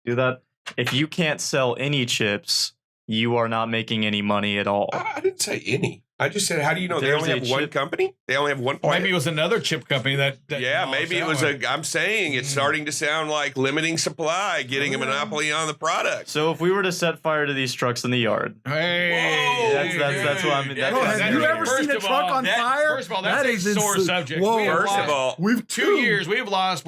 S2: do that? If you can't sell any chips, you are not making any money at all.
S1: I didn't say any. I just said, how do you know they
S2: There's
S1: only
S2: a
S1: have one
S2: chip-
S1: company? They only have one plant.
S3: Maybe it was another chip company that
S1: Yeah, maybe it was I'm saying it's starting to sound like limiting supply, getting a monopoly on the product.
S2: So if we were to set fire to these trucks in the yard,
S3: Hey,
S2: that's what I mean. That's
S13: Bro,
S2: what
S13: have
S2: I'm
S13: you
S2: saying.
S13: ever seen a
S3: First of
S13: truck
S3: all,
S13: on
S3: that-
S13: fire?
S3: first of all, that's
S13: That
S3: a
S13: is
S3: sore
S13: ins-
S3: subject.
S13: Whoa.
S3: We have
S1: First of all,
S13: We've
S3: 2 years. We have lost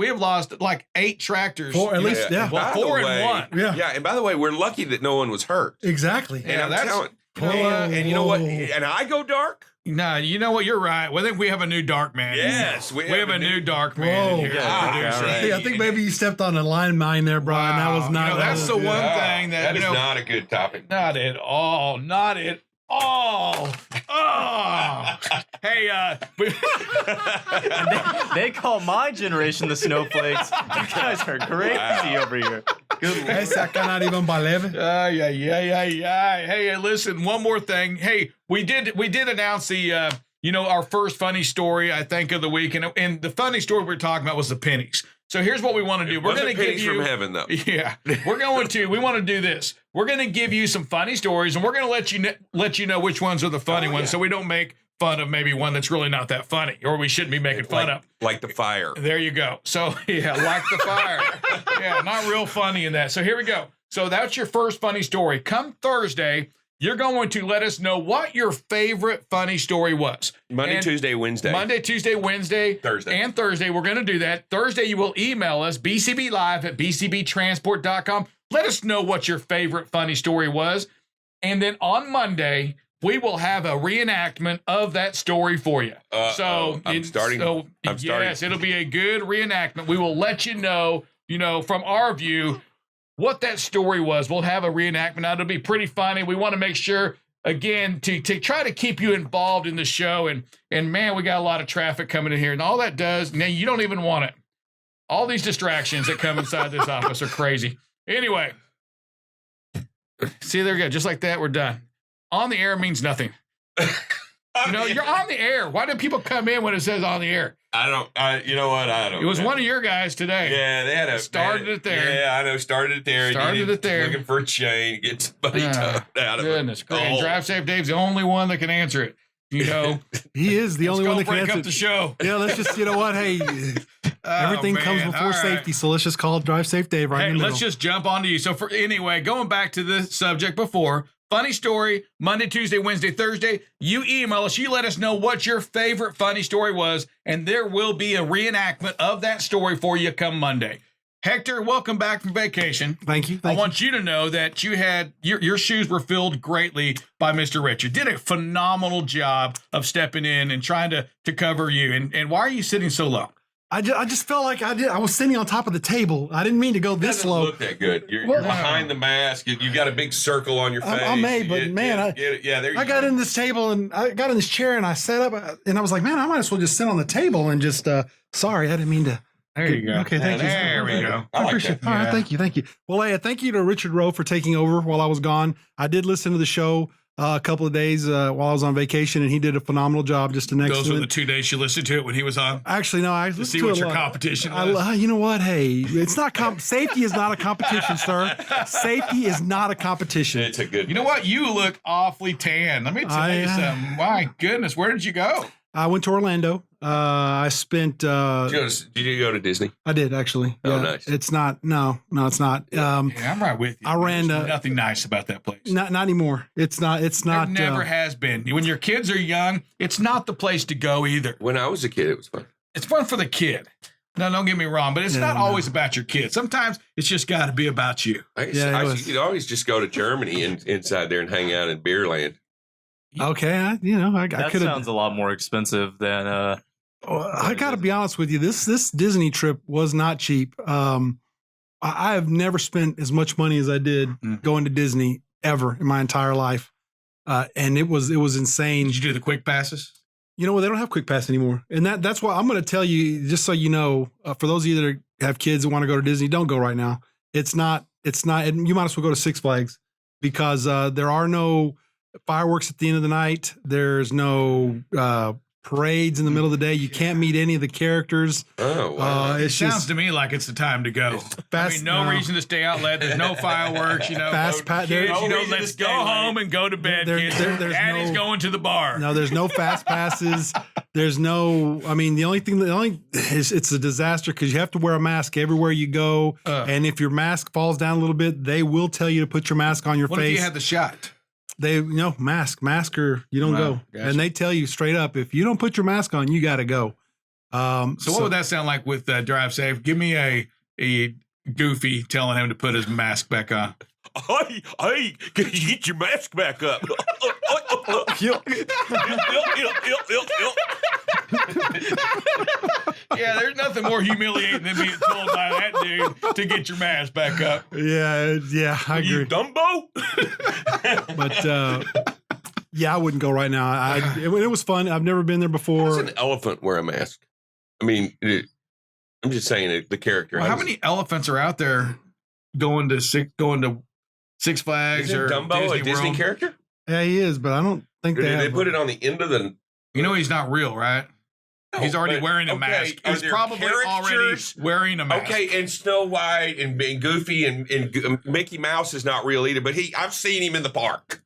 S3: like 8 tractors.
S13: Four, at least, yeah.
S3: Well,
S1: By the
S3: 4 and
S1: way-
S3: 1.
S13: Yeah.
S1: Yeah, and by the way, we're lucky that no one was hurt.
S13: Exactly.
S1: And
S3: Yeah,
S1: I'm
S3: that's-
S1: telling
S13: Whoa,
S1: and you know what?
S13: whoa.
S1: And I go dark?
S3: No, you know what? You're right. Well, I think we have a new dark man.
S1: Yes,
S3: we have a new dark man
S13: Whoa.
S3: in here.
S2: Yeah,
S3: Producer.
S2: okay,
S13: I think maybe you stepped on a line mine there, Brian. That was not.
S3: You know, that's the one thing that
S1: is
S3: you know,
S1: not a good topic.
S3: Not at all. Not at all. Oh. Hey,
S2: They call my generation the snowflakes. You guys are crazy over here. Good lord.
S13: Esa cannot even believe.
S3: yeah. Hey, listen, one more thing. Hey, we did announce the our first funny story, I think, of the week, and the funny story we were talking about was the pennies. So here's what we want to do. We're going to give
S1: pennies
S3: you
S1: from heaven, though.
S3: Yeah, we want to do this. We're going to give you some funny stories, and we're going to let you know which ones are the funny ones, so we don't make fun of maybe one that's really not that funny, or we shouldn't be making fun of.
S1: Like the fire.
S3: There you go. So yeah, like the fire. Yeah, not real funny in that. So here we go. So that's your first funny story. Come Thursday, you're going to let us know what your favorite funny story was.
S1: Monday,
S3: And
S1: Tuesday, Wednesday.
S3: Monday, Tuesday, Wednesday,
S1: Thursday.
S3: and Thursday. We're going to do that. Thursday, you will email us, bcblive@bcbtransport.com. Let us know what your favorite funny story was. And then on Monday, we will have a reenactment of that story for you.
S1: I'm starting.
S3: Yes, it'll be a good reenactment. We will let you know, from our view, what that story was. We'll have a reenactment. Now, it'll be pretty funny. We want to make sure, again, to try to keep you involved in the show. And man, we got a lot of traffic coming in here. And all that does, now you don't even want it. All these distractions that come inside this office are crazy. Anyway, see, there we go. Just like that, we're done. On the air means nothing. You're on the air. Why do people come in when it says on the air?
S1: I don't. You know what? I don't.
S3: It was
S1: know.
S3: one of your guys today.
S1: Yeah, they had
S3: Started it there.
S1: Yeah, I know. Started it there.
S3: Started it there.
S1: Looking for a chain, get somebody
S3: Ah,
S1: tugged out of it.
S3: Goodness gracious.
S1: Oh.
S3: And Drive Safe Dave's the only one that can answer it. You know,
S13: He is the only one that can
S3: break
S13: answer.
S3: up the show.
S13: Yeah, let's just, you know what? Hey, everything comes
S3: man.
S13: before
S3: All right.
S13: safety, so let's just call it Drive Safe Dave right
S3: Hey,
S13: in the middle.
S3: let's just jump onto you. So anyway, going back to the subject before, funny story, Monday, Tuesday, Wednesday, Thursday, you email us, you let us know what your favorite funny story was, and there will be a reenactment of that story for you come Monday. Hector, welcome back from vacation.
S13: Thank you.
S3: I want you to know that you had your shoes were filled greatly by Mr. Richard. Did a phenomenal job of stepping in and trying to cover you. And why are you sitting so low?
S13: I just felt like I was sitting on top of the table. I didn't mean to go this
S1: Doesn't
S13: low.
S1: look that good. You're
S13: Well,
S1: behind the mask. You got a big circle on your face.
S13: I may, but man,
S1: there you
S13: I got in this table and I got in this chair and I sat up and I was like, man, I might as well just sit on the table and just, sorry, I didn't mean to.
S3: There you go.
S13: Okay, thank you.
S3: There we go.
S13: I appreciate it. All right, thank you. Well, hey, thank you to Richard Rowe for taking over while I was gone. I did listen to the show a couple of days while I was on vacation, and he did a phenomenal job. Just an excellent.
S3: Those were the 2 days you listened to it when he was on.
S13: Actually, no, I
S3: To
S13: listened
S3: see
S13: to
S3: what
S13: it a
S3: your
S13: lot.
S3: competition was.
S13: You know what? Hey, it's not safety is not a competition, sir. Safety is not a competition.
S1: It's a good.
S3: You know what? You look awfully tan. Let me tell you something. My goodness, where did you go?
S13: I went to Orlando. I spent.
S1: Did you go to Disney?
S13: I did actually.
S1: Oh,
S13: Yeah.
S1: nice.
S13: It's not. No, it's not.
S3: Yeah, I'm right with you.
S13: I ran.
S3: There's nothing nice about that place.
S13: Not anymore. It's not. It's not.
S3: It never has been. When your kids are young, it's not the place to go either.
S1: When I was a kid, it was fun.
S3: It's fun for the kid. No, don't get me wrong, but it's not always about your kid. Sometimes it's just got to be about you.
S1: You could always just go to Germany and inside there and hang out in Beerland.
S13: Okay, I
S2: That
S13: could have.
S2: sounds a lot more expensive than.
S13: I got to be honest with you. This Disney trip was not cheap. I have never spent as much money as I did going to Disney ever in my entire life, and it was insane.
S3: Did you do the quick passes?
S13: You know what? They don't have quick pass anymore, and that's why I'm going to tell you, just so you know, for those of you that have kids that want to go to Disney, don't go right now. It's not. And you might as well go to Six Flags because there are no fireworks at the end of the night. There's no parades in the middle of the day. You can't meet any of the characters.
S1: Oh, wow.
S3: It sounds to me like it's the time to go. No reason to stay out late. There's no fireworks. Kids, let's go home and go to bed. Kids. Daddy's going to the bar.
S13: No, there's no fast passes. There's no. I mean, the only is it's a disaster because you have to wear a mask everywhere you go, and if your mask falls down a little bit, they will tell you to put your mask on your
S3: What
S13: face.
S3: if you had the shot?
S13: They mask or you don't go,
S3: gotcha.
S13: and they tell you straight up if you don't put your mask on, you got to go.
S3: So what would that sound like with Drive Safe? Give me a Goofy telling him to put his mask back on.
S1: Hey, can you get your mask back up?
S3: Yeah, there's nothing more humiliating than being told by that dude to get your mask back up.
S13: Yeah, I agree.
S1: You Dumbo?
S13: But yeah, I wouldn't go right now. It was fun. I've never been there before.
S1: Does an elephant wear a mask? I mean, I'm just saying the character.
S3: Well, how many elephants are out there going to Six Flags
S1: Isn't
S3: or
S1: Dumbo
S3: Disney
S1: a Disney
S3: World?
S1: character?
S13: Yeah, he is, but I don't think
S1: They put it on the end of the.
S3: You know he's not real, right?
S1: No,
S3: He's already
S1: but-
S3: wearing a
S1: okay,
S3: mask.
S1: are
S3: He's
S1: there
S3: probably already
S1: caricatures?
S3: wearing a mask.
S1: Okay, and Snow White and Goofy and Mickey Mouse is not real either, but I've seen him in the park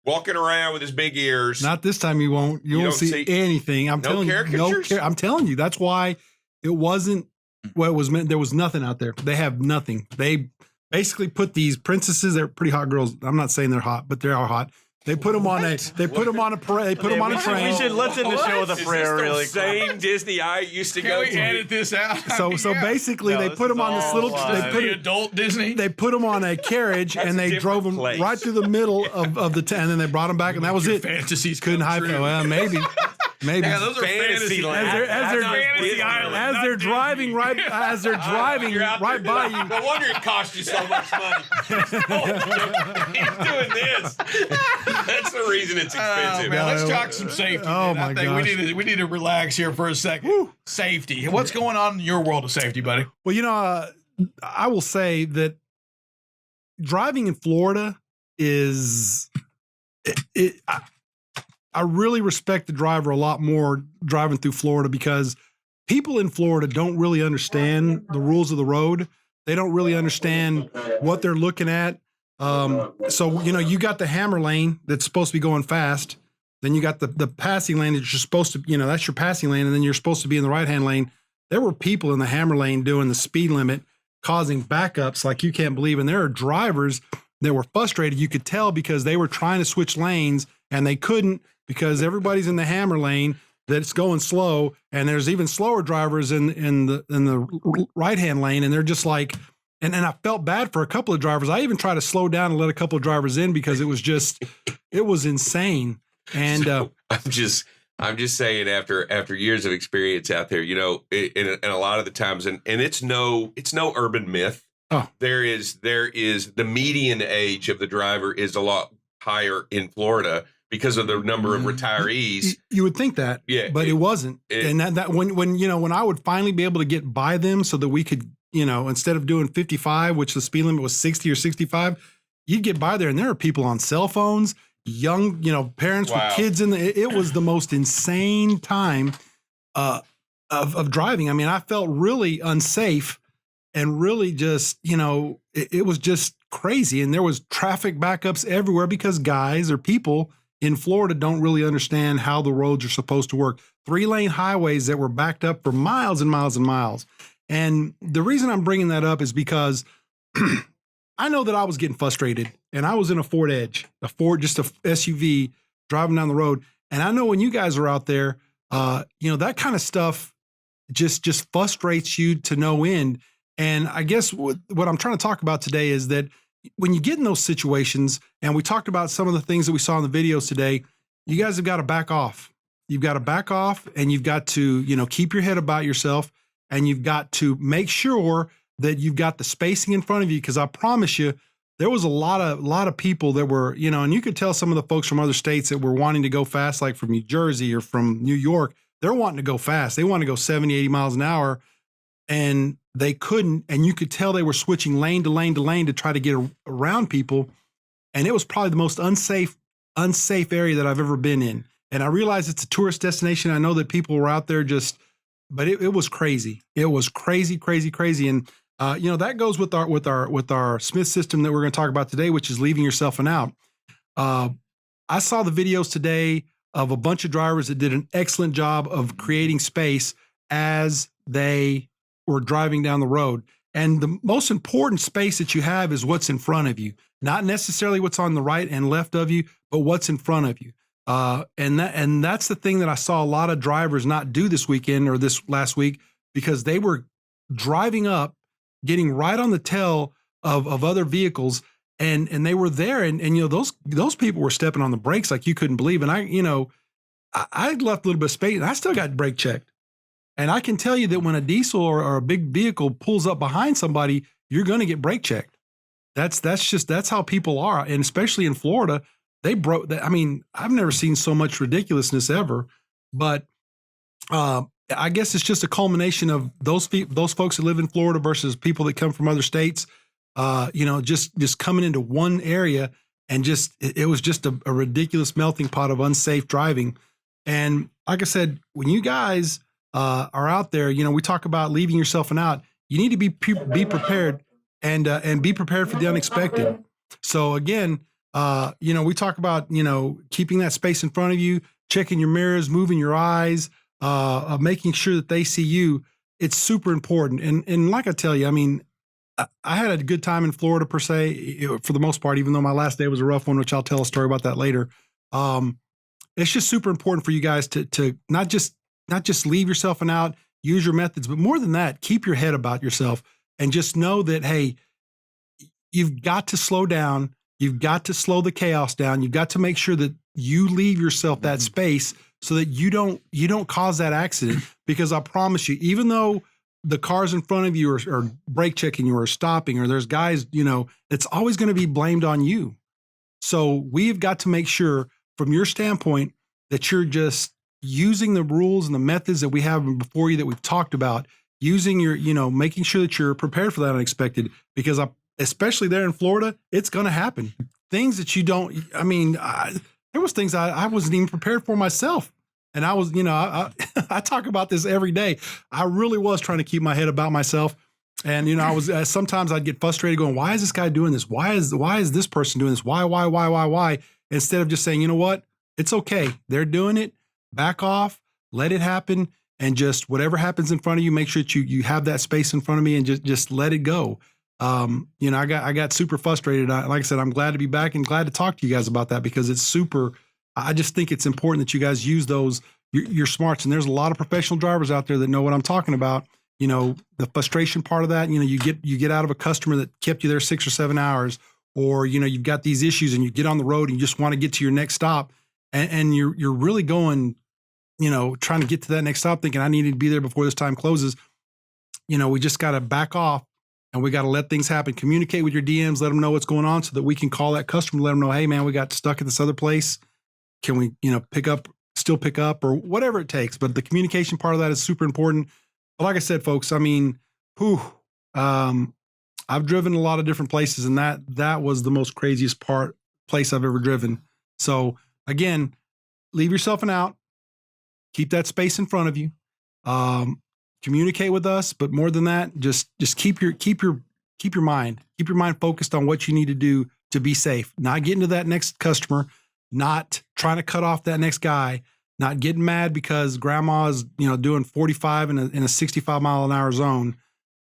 S1: walking around with his big ears.
S13: Not this time. You won't. You won't
S1: don't
S13: see
S1: see
S13: anything. I'm
S1: no
S13: telling you.
S1: caricatures?
S13: I'm telling you. That's why it wasn't what it was meant. There was nothing out there. They have nothing. They basically put these princesses. They're pretty hot girls. I'm not saying they're hot, but they are hot. They put them on a. They put them on a parade. They put them on a train.
S2: Let's end the show with a prayer really quick.
S1: Same Disney I used to
S3: Can
S1: go
S3: we
S1: to.
S3: edit this out?
S13: So basically,
S2: No,
S13: they
S2: this
S13: put them
S2: is
S13: on this
S2: all
S13: little.
S2: live.
S3: The adult Disney.
S13: They put them on a carriage
S1: That's
S13: and
S1: a
S13: they drove them
S1: different place.
S13: right through the middle of the and then they brought them back, and that was
S3: Your
S13: it.
S3: fantasies
S13: Couldn't
S3: come
S13: high.
S3: true.
S13: Well, maybe.
S3: Yeah, those are fantasy
S1: land.
S13: As they're
S3: Fantasy Island,
S13: as
S3: not
S13: they're
S3: Disney.
S13: driving right by you.
S1: No wonder it cost you so much money. He's doing this. That's the reason it's expensive.
S3: Oh, man, let's talk some safety.
S13: Oh,
S3: man.
S13: my
S3: I think
S13: gosh.
S3: we need to relax here for a second. Safety. What's going on in your world of safety, buddy?
S13: Well, I will say that driving in Florida is I really respect the driver a lot more driving through Florida because people in Florida don't really understand the rules of the road. They don't really understand what they're looking at. So, you got the hammer lane that's supposed to be going fast. Then you got the passing lane that you're supposed to, that's your passing lane, and then you're supposed to be in the right-hand lane. There were people in the hammer lane doing the speed limit, causing backups like you can't believe. And there are drivers that were frustrated. You could tell because they were trying to switch lanes and they couldn't because everybody's in the hammer lane that's going slow. And there's even slower drivers in the right-hand lane. And they're just like, and I felt bad for a couple of drivers. I even tried to slow down and let a couple of drivers in because it was insane. And
S1: So, I'm just saying after years of experience out there, and a lot of the times, and it's no urban myth.
S13: Oh.
S1: There is the median age of the driver is a lot higher in Florida because of the number of retirees.
S13: You would think that,
S1: Yeah,
S13: but it wasn't. And that when I would finally be able to get by them so that we could, instead of doing 55, which the speed limit was 60 or 65, you'd get by there and there are people on cell phones, young, parents
S1: Wow.
S13: with kids it was the most insane time of driving. I mean, I felt really unsafe and really just, it was just crazy. And there was traffic backups everywhere because guys or people in Florida don't really understand how the roads are supposed to work. 3-lane highways that were backed up for miles and miles and miles. And the reason I'm bringing that up is because I know that I was getting frustrated and I was in a Ford Edge, just a SUV driving down the road. And I know when you guys are out there, that kind of stuff just frustrates you to no end. And I guess what I'm trying to talk about today is that when you get in those situations, and we talked about some of the things that we saw in the videos today, you guys have got to back off. You've got to back off and you've got to, keep your head about yourself and you've got to make sure that you've got the spacing in front of you. Cause I promise you, there was a lot of people that were, and you could tell some of the folks from other states that were wanting to go fast, like from New Jersey or from New York, they're wanting to go fast. They want to go 70, 80 miles an hour. And they couldn't, and you could tell they were switching lane to lane to lane to try to get around people. And it was probably the most unsafe area that I've ever been in. And I realize it's a tourist destination. I know that people were out there but it was crazy. It was crazy, crazy, crazy. And that goes with our Smith system that we're going to talk about today, which is leaving yourself an out. I saw the videos today of a bunch of drivers that did an excellent job of creating space as they were driving down the road. And the most important space that you have is what's in front of you, not necessarily what's on the right and left of you, but what's in front of you. And that's the thing that I saw a lot of drivers not do this weekend or this last week, because they were driving up, getting right on the tail of other vehicles. And they were there and those people were stepping on the brakes like you couldn't believe. And I left a little bit of space and I still got brake checked. And I can tell you that when a diesel or a big vehicle pulls up behind somebody, you're going to get brake checked. That's how people are. And especially in Florida, they broke that. I mean, I've never seen so much ridiculousness ever, but I guess it's just a culmination of those folks that live in Florida versus people that come from other states, just coming into one area and it was just a ridiculous melting pot of unsafe driving. And like I said, when you guys are out there, we talk about leaving yourself an out. You need to be prepared and be prepared for the unexpected. So again, we talk about, keeping that space in front of you, checking your mirrors, moving your eyes, making sure that they see you. It's super important. And like I tell you, I mean, I had a good time in Florida per se, for the most part, even though my last day was a rough one, which I'll tell a story about that later. It's just super important for you guys to not just leave yourself an out, use your methods, but more than that, keep your head about yourself and just know that, hey, you've got to slow down. You've got to slow the chaos down. You've got to make sure that you leave yourself that space so that you don't cause that accident. Because I promise you, even though the cars in front of you are brake checking you or stopping, or there's guys, it's always going to be blamed on you. So we've got to make sure from your standpoint that you're just using the rules and the methods that we have before you that we've talked about, using your, making sure that you're prepared for that unexpected, because especially there in Florida, it's going to happen. Things that you don't, there was things I wasn't even prepared for myself. And I was, I talk about this every day. I really was trying to keep my head about myself. And, I was, sometimes I'd get frustrated going, why is this guy doing this? Why is this person doing this? Why? Instead of just saying, you know what? It's okay. They're doing it. Back off, let it happen. And just whatever happens in front of you, make sure that you have that space in front of me and just let it go. You know, I got super frustrated. Like I said, I'm glad to be back and glad to talk to you guys about that because it's super. I just think it's important that you guys use those your smarts. And there's a lot of professional drivers out there that know what I'm talking about. You know, the frustration part of that. You know, you get out of a customer that kept you there 6 or 7 hours, or you know, you've got these issues and you get on the road and you just want to get to your next stop, and you're really going, you know, trying to get to that next stop, thinking I need to be there before this time closes. You know, we just got to back off. And we got to let things happen. Communicate with your DMs, let them know what's going on so that we can call that customer, let them know, hey, man, we got stuck at this other place. Can we, you know, still pick up or whatever it takes. But the communication part of that is super important. But like I said, folks, I mean, I've driven a lot of different places and that was the most craziest place I've ever driven. So again, leave yourself an out, keep that space in front of you. Communicate with us, but more than that, just keep your mind focused on what you need to do to be safe. Not getting to that next customer, not trying to cut off that next guy, not getting mad because grandma's, you know, doing 45 in a 65 mile an hour zone,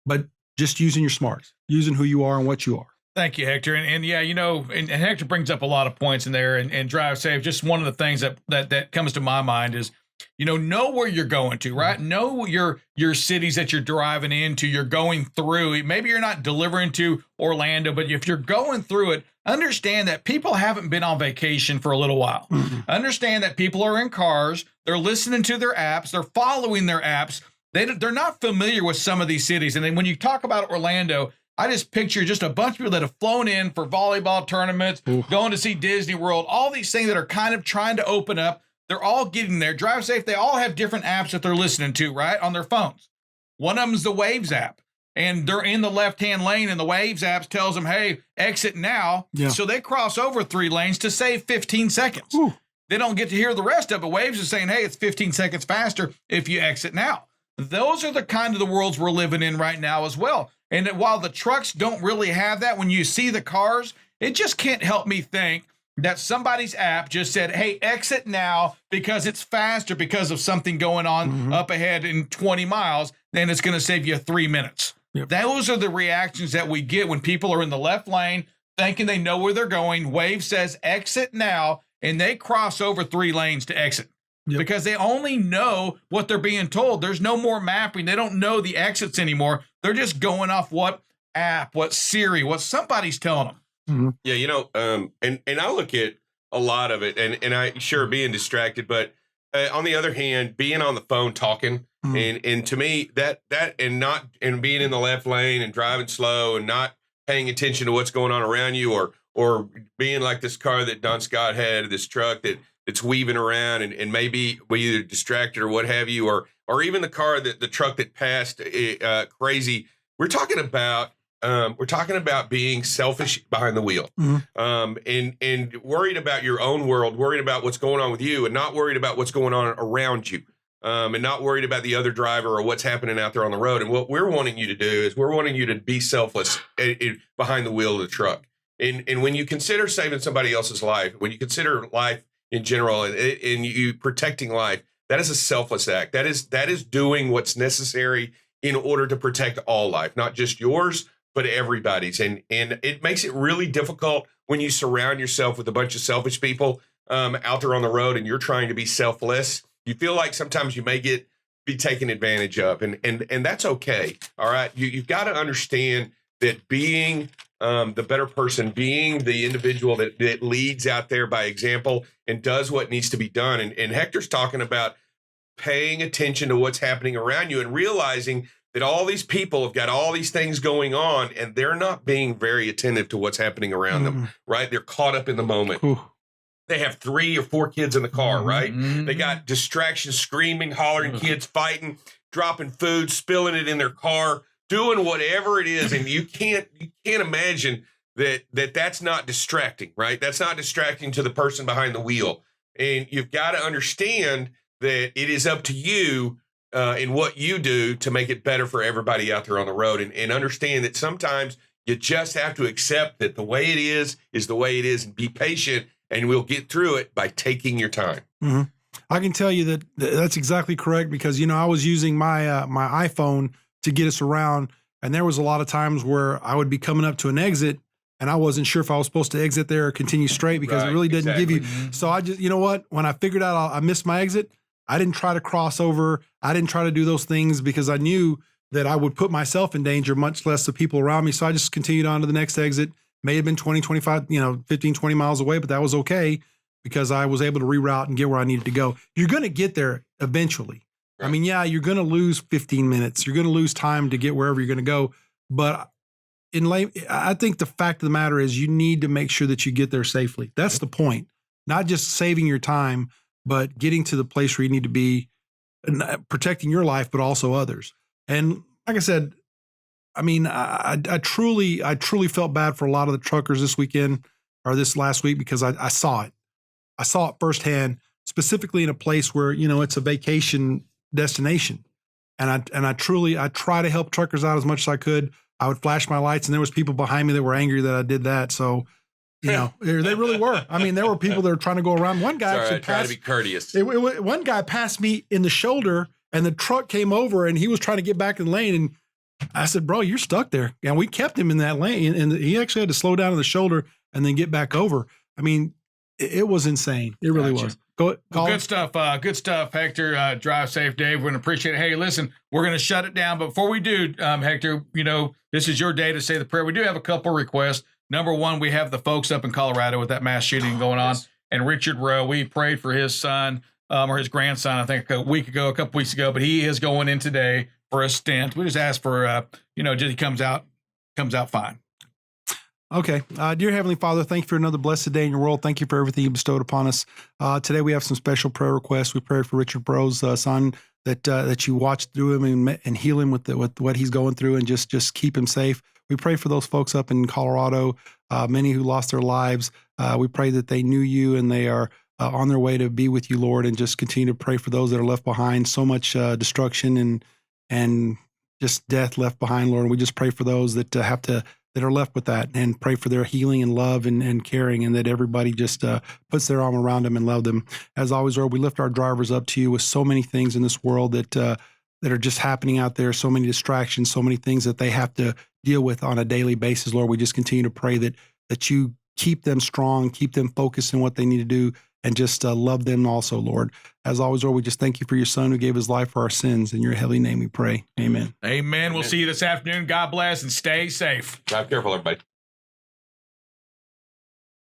S13: but just using your smarts, using who you are and what you are.
S3: Thank you, Hector. And yeah, you know, and Hector brings up a lot of points in there and drive safe. Just one of the things that comes to my mind is, you know where you're going to, right? Know your cities that you're driving into, you're going through. Maybe you're not delivering to Orlando, but if you're going through it, understand that people haven't been on vacation for a little while. Understand that people are in cars, they're listening to their apps, they're following their apps. They're not familiar with some of these cities. And then when you talk about Orlando, I just picture just a bunch of people that have flown in for volleyball tournaments, going to see Disney World, all these things that are kind of trying to open up. They're all getting there. Drive Safe, they all have different apps that they're listening to, right, on their phones. One of them is the Waves app, and they're in the left-hand lane, and the Waves app tells them, hey, exit now. Yeah. So they cross over 3 lanes to save 15 seconds. Ooh. They don't get to hear the rest of it. Waves is saying, hey, it's 15 seconds faster if you exit now. Those are the kind of the worlds we're living in right now as well. And while the trucks don't really have that, when you see the cars, it just can't help me think that somebody's app just said, hey, exit now because it's faster because of something going on up ahead in 20 miles, then it's going to save you 3 minutes. Yep. Those are the reactions that we get when people are in the left lane thinking they know where they're going. Wave says exit now, and they cross over 3 lanes to exit. Yep. Because they only know what they're being told. There's no more mapping. They don't know the exits anymore. They're just going off what app, what Siri, what somebody's telling them.
S1: Yeah, you know, and I look at a lot of it, and I sure being distracted, but on the other hand, being on the phone talking, and to me that and being in the left lane and driving slow and not paying attention to what's going on around you, or being like this car that Don Scott had, this truck that's weaving around and maybe we either distracted or what have you, or even the truck that passed crazy. We're talking about being selfish behind the wheel, and worried about your own world, worried about what's going on with you, and not worried about what's going on around you, and not worried about the other driver or what's happening out there on the road. And what we're wanting you to do is we're wanting you to be selfless behind the wheel of the truck. And when you consider saving somebody else's life, when you consider life in general, and you protecting life, that is a selfless act. That is doing what's necessary in order to protect all life, not just yours, but everybody's. And it makes it really difficult when you surround yourself with a bunch of selfish people out there on the road and you're trying to be selfless. You feel like sometimes you may be taken advantage of, and that's okay. All right. You've got to understand that being the better person, being the individual that leads out there by example and does what needs to be done. And Hector's talking about paying attention to what's happening around you and realizing that all these people have got all these things going on and they're not being very attentive to what's happening around them, right? They're caught up in the moment. They have 3 or 4 kids in the car, right? They got distractions, screaming, hollering, kids fighting, dropping food, spilling it in their car, doing whatever it is. And you can't imagine that's not distracting, right? That's not distracting to the person behind the wheel. And you've got to understand that it is up to you in what you do to make it better for everybody out there on the road, and understand that sometimes you just have to accept that the way it is the way it is, and be patient and we'll get through it by taking your time.
S13: Mm-hmm. I can tell you that that's exactly correct because, I was using my my iPhone to get us around, and there was a lot of times where I would be coming up to an exit and I wasn't sure if I was supposed to exit there or continue straight because it really didn't give you. So I just, when I figured out I missed my exit, I didn't try to cross over. I didn't try to do those things because I knew that I would put myself in danger, much less the people around me. So I just continued on to the next exit. May have been 20, 25, 15, 20 miles away, but that was okay because I was able to reroute and get where I needed to go. You're going to get there eventually. Right. I mean, yeah, you're going to lose 15 minutes. You're going to lose time to get wherever you're going to go. But I think the fact of the matter is you need to make sure that you get there safely. That's the point. Not just saving your time, but getting to the place where you need to be, and protecting your life, but also others. And like I said, I mean, I truly felt bad for a lot of the truckers this weekend or this last week because I saw it. I saw it firsthand, specifically in a place where, it's a vacation destination. And I try to help truckers out as much as I could. I would flash my lights and there was people behind me that were angry that I did that. So, they really were. I mean, there were people that were trying to go around. One guy actually
S1: trying to be courteous.
S13: One guy passed me in the shoulder and the truck came over and he was trying to get back in the lane. And I said, bro, you're stuck there. And we kept him in that lane. And he actually had to slow down in the shoulder and then get back over. I mean, it was insane. It really was.
S3: Well, good stuff. Good stuff, Hector. Drive safe, Dave. We're going to appreciate it. Hey, listen, we're going to shut it down. But before we do, Hector, this is your day to say the prayer. We do have a couple requests. Number one, we have the folks up in Colorado with that mass shooting going on. And Richard Rowe, we prayed for his son or his grandson, I think a couple weeks ago, but he is going in today for a stint. We just asked for, just he comes out fine.
S13: Okay. Dear Heavenly Father, thank you for another blessed day in your world. Thank you for everything you bestowed upon us. Today we have some special prayer requests. We prayed for Richard Rowe's son that you watch through him and heal him with what he's going through and just keep him safe. We pray for those folks up in Colorado, many who lost their lives. We pray that they knew you and they are on their way to be with you, Lord, and just continue to pray for those that are left behind. So much destruction and just death left behind, Lord. And we just pray for those that that are left with that and pray for their healing and love and caring, and that everybody just puts their arm around them and love them. As always, Lord, we lift our drivers up to you with so many things in this world that are just happening out there, so many distractions, so many things that they have to deal with on a daily basis. Lord, we just continue to pray that you keep them strong, keep them focused in what they need to do, and just love them also, Lord. As always, Lord, we just thank you for your son who gave his life for our sins. In your holy name we pray. Amen.
S3: Amen. We'll see you this afternoon. God bless and stay safe.
S1: Drive careful, everybody.